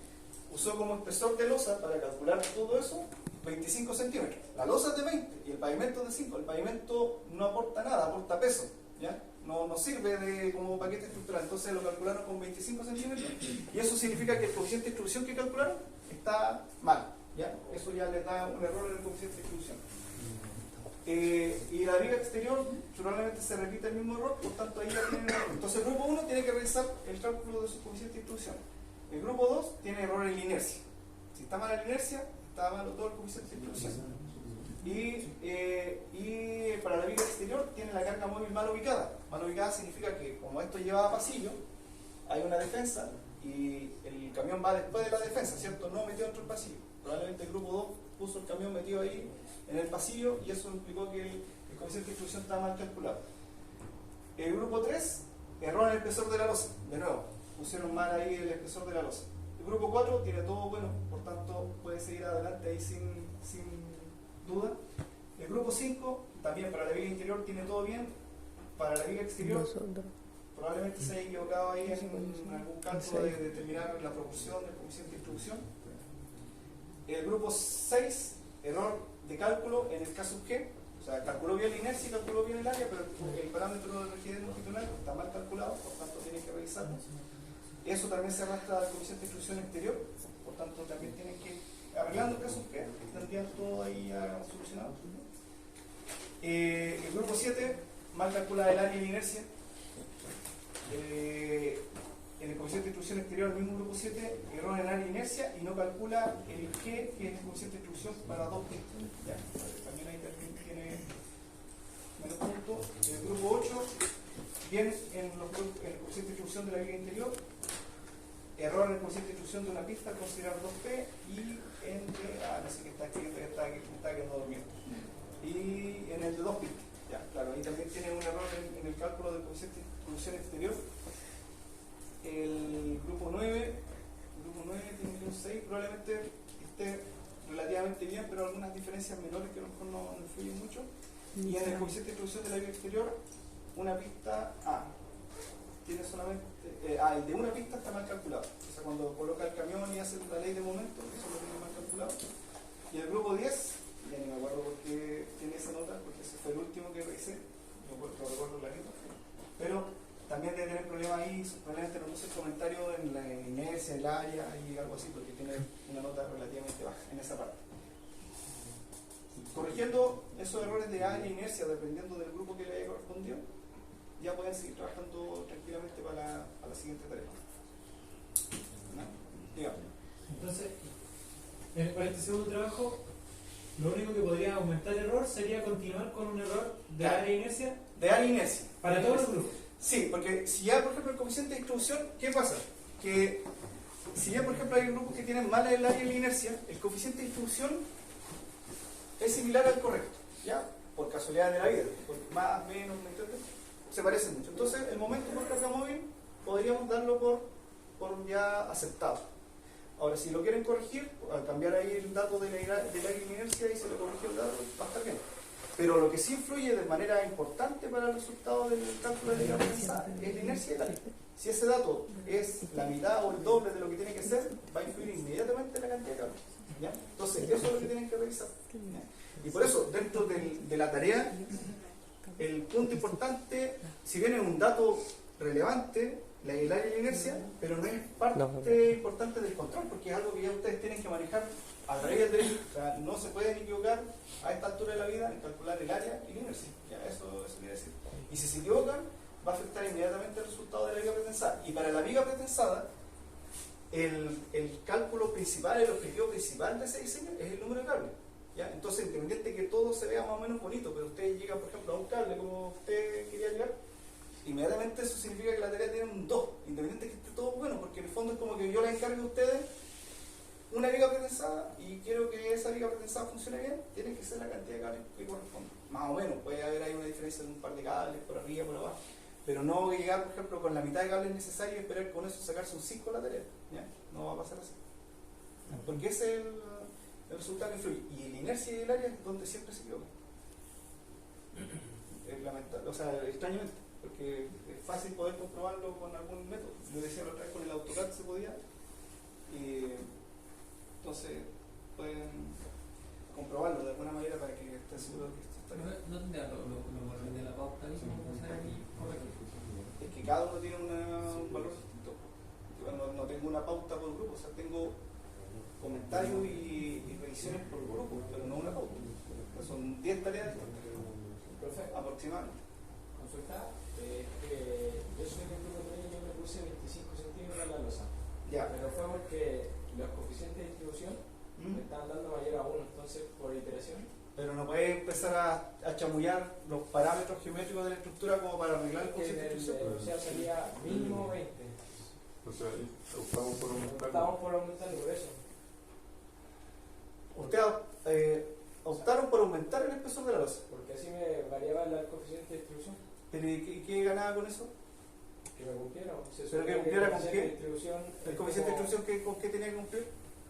usó como espesor de losa para calcular todo eso 25 centímetros. La losa es de 20 y el pavimento es de 5. El pavimento no aporta nada, aporta peso, ¿ya? No sirve como paquete estructural. Entonces lo calcularon con 25 centímetros y eso significa que el coeficiente de distribución que calcularon está mal, ¿ya? Eso ya les da un error en el coeficiente de distribución. Y la viga exterior probablemente se repite el mismo error, por tanto ahí ya tienen error. Entonces el grupo 1 tiene que revisar el cálculo de su coeficiente de distribución. El grupo 2 tiene error en la inercia. Si está mal la inercia, está malo todo el coeficiente de distribución. Y para la viga exterior tiene la carga móvil mal ubicada. Mal ubicada significa que como esto lleva a pasillo, hay una defensa y el camión va después de la defensa, ¿cierto? No metido dentro del pasillo. Probablemente el grupo 2 puso el camión metido ahí en el pasillo y eso implicó que el coeficiente de distribución estaba mal calculado. El grupo 3, error en el espesor de la losa. De nuevo, pusieron mal ahí el espesor de la losa. El grupo 4 tiene todo bueno, por tanto puede seguir adelante ahí sin duda. El grupo 5 también para la viga interior tiene todo bien. Para la viga exterior probablemente se haya equivocado ahí en algún cálculo de determinar la proporción del coeficiente de distribución. El grupo 6, error de cálculo en el caso G. O sea, calculó bien la inercia y calculó bien el área, pero el parámetro de rigidez longitudinal está mal calculado, por tanto tiene que revisarlo. Eso también se arrastra al coeficiente de distribución exterior, por tanto también tienen que, arreglando el caso G, tendrían todo ahí ya solucionado. El grupo 7, mal calculada el área y la inercia. En el coeficiente de distribución exterior, el mismo grupo 7, error en área e inercia y no calcula el G, que es el coeficiente de distribución para dos pistas. Ya, también ahí tiene menos puntos. El grupo 8, bien en el coeficiente de distribución de la viga interior, error en el coeficiente de distribución de una pista al considerar 2P y entre, no sé qué está aquí, está quedando dormido. Y en el de dos pistas. Ya, claro, ahí también tiene un error en el cálculo del coeficiente de distribución exterior. El grupo 9 tiene un 6, probablemente esté relativamente bien, pero algunas diferencias menores que a lo mejor no influyen mucho. Y en el coeficiente de distribución de la viga exterior, una pista A tiene solamente, el de una pista está mal calculado. O sea, cuando coloca el camión y hace la ley de momento, eso lo tiene mal calculado. Y el grupo 10, ya ni me acuerdo por qué tiene esa nota, porque ese fue el último que revisé, lo recuerdo clarito. Pero también debe tener problemas ahí, probablemente no puse el comentario en la inercia, el área y algo así, porque tiene una nota relativamente baja en esa parte. Corrigiendo esos errores de área e inercia, dependiendo del grupo que le haya correspondido, ya pueden seguir trabajando tranquilamente para la siguiente tarea. ¿No? Digamos. Entonces, para este segundo trabajo, lo único que podría aumentar el error sería continuar con un error de Claro. área e inercia de área e inercia. Para todos los grupos. Sí, porque si ya, por ejemplo, el coeficiente de distribución, ¿qué pasa? Que si ya, por ejemplo, hay grupos que tienen mal el área y la inercia, el coeficiente de distribución es similar al correcto, ¿ya? Por casualidad de la vida, por más, menos, ¿me entiendes? Se parecen mucho. Entonces, el momento por carga móvil podríamos darlo por ya aceptado. Ahora, si lo quieren corregir, al cambiar ahí el dato del área y la inercia y se le corrige el dato, va a estar bien. Pero lo que sí influye de manera importante para el resultado del cálculo de la liga pensada es la inercia y el área. Si ese dato es la mitad o el doble de lo que tiene que ser, va a influir inmediatamente en la cantidad de cables, ¿ya? Entonces, eso es lo que tienen que revisar, ¿ya? Y por eso, dentro de la tarea, el punto importante, si bien es un dato relevante, el área y la inercia, pero no es parte importante del control, porque es algo que ya ustedes tienen que manejar a través del derecho. O sea, no se pueden equivocar a esta altura de la vida en calcular el área y la inercia. ¿Ya? Eso quiere decir. Y si se equivocan, va a afectar inmediatamente el resultado de la viga pretensada. Y para la viga pretensada, el cálculo principal, el objetivo principal de ese diseño es el número de cables, ¿ya? Entonces, independiente de que todo se vea más o menos bonito, pero usted llega, por ejemplo, a un cable como usted quería llegar, inmediatamente eso significa que la tarea tiene un 2, independiente de que esté todo bueno, porque en el fondo es como que yo le encargo a ustedes una viga pretensada y quiero que esa viga pretensada funcione bien, tiene que ser la cantidad de cables que corresponde. Más o menos, puede haber ahí una diferencia de un par de cables, por arriba, por abajo, pero no llegar, por ejemplo, con la mitad de cables necesarios y esperar con eso sacarse un 5 a la tarea, ¿ya? No va a pasar así. Porque ese es el resultado que influye. Y la inercia y el área es donde siempre se equivoca. Es lamentable, o sea, extrañamente, porque es fácil poder comprobarlo con algún método. Yo decía la otra vez con el AutoCAD se podía, y entonces pueden comprobarlo de alguna manera para que estén seguros de que esto está bien. No tendría lo de la pauta que vamos a hacer aquí, correcto. Es que cada uno tiene un valor distinto. Yo no tengo una pauta por grupo, o sea, tengo comentarios y revisiones por grupo, pero no una pauta. Son 10 tareas distintas, Profe, aproximadamente. consulta, yo soy del grupo 3 y yo me puse 25 centímetros en la losa. Ya. Pero fue porque los coeficientes de distribución me estaban dando mayor a 1, entonces por iteración. Pero no puedes empezar a chamullar los parámetros geométricos de la estructura como para arreglar el coeficiente de distribución. O sea, salía mínimo 20. O sea, optamos por aumentar. Estábamos por aumentarlo, por eso. Ustedes optaron por aumentar el espesor de la losa. Porque así me variaba el coeficiente de distribución. ¿Pero y qué ganaba con eso? Que me cumpliera. ¿Pero que cumpliera con qué? ¿El coeficiente de distribución con qué tenía que cumplir?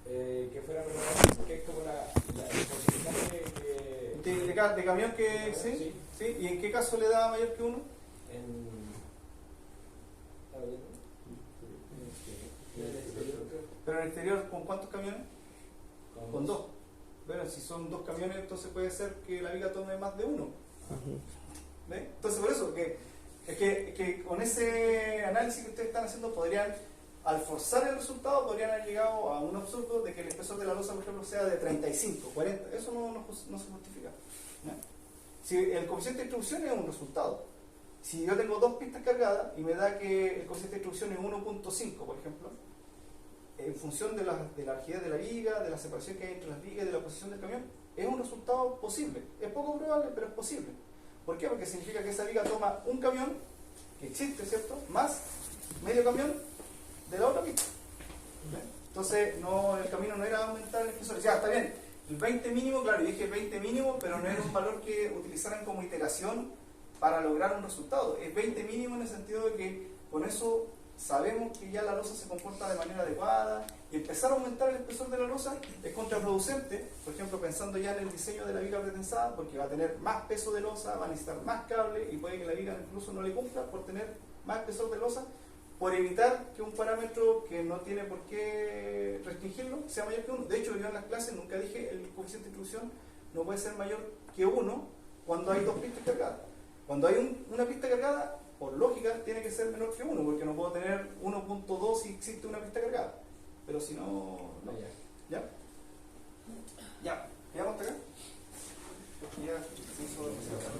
que fuera menor, que es como el porcentaje que... ¿De camión que sí? ¿Sí? ¿Y en qué caso le daba mayor que 1? Pero en el exterior, ¿con cuántos camiones? Con 2. Bueno, si son 2 camiones, entonces puede ser que la viga tome más de 1. ¿Ve? Entonces, por eso, que con ese análisis que ustedes están haciendo, podrían, al forzar el resultado, podrían haber llegado a un absurdo de que el espesor de la losa, por ejemplo, sea de 35, 40. Eso no se justifica, ¿no? Si el coeficiente de distribución es un resultado. Si yo tengo 2 pistas cargadas y me da que el coeficiente de distribución es 1.5, por ejemplo, en función de la rigidez de la viga, de la separación que hay entre las vigas y de la posición del camión, es un resultado posible. Es poco probable, pero es posible. ¿Por qué? Porque significa que esa viga toma un camión, que existe, ¿cierto?, más medio camión de la otra pista. Entonces, el camino no era aumentar el espesor. Ya, está bien, el 20 mínimo, claro, yo dije el 20 mínimo, pero no era un valor que utilizaran como iteración para lograr un resultado. Es 20 mínimo en el sentido de que con eso sabemos que ya la losa se comporta de manera adecuada, y empezar a aumentar el espesor de la losa es contraproducente, por ejemplo, pensando ya en el diseño de la viga pretensada, porque va a tener más peso de losa, va a necesitar más cable, y puede que la viga incluso no le cumpla por tener más espesor de losa, por evitar que un parámetro que no tiene por qué restringirlo sea mayor que 1. De hecho, yo en las clases nunca dije el coeficiente de distribución no puede ser mayor que 1 cuando hay 2 pistas cargadas. Cuando hay una pista cargada, por lógica, tiene que ser menor que 1, porque no puedo tener 1.2 si existe una pista cargada. Pero si no, no. ¿Ya? ¿Ya? ¿Quedamos hasta acá? Ya se hizo demasiado tarde.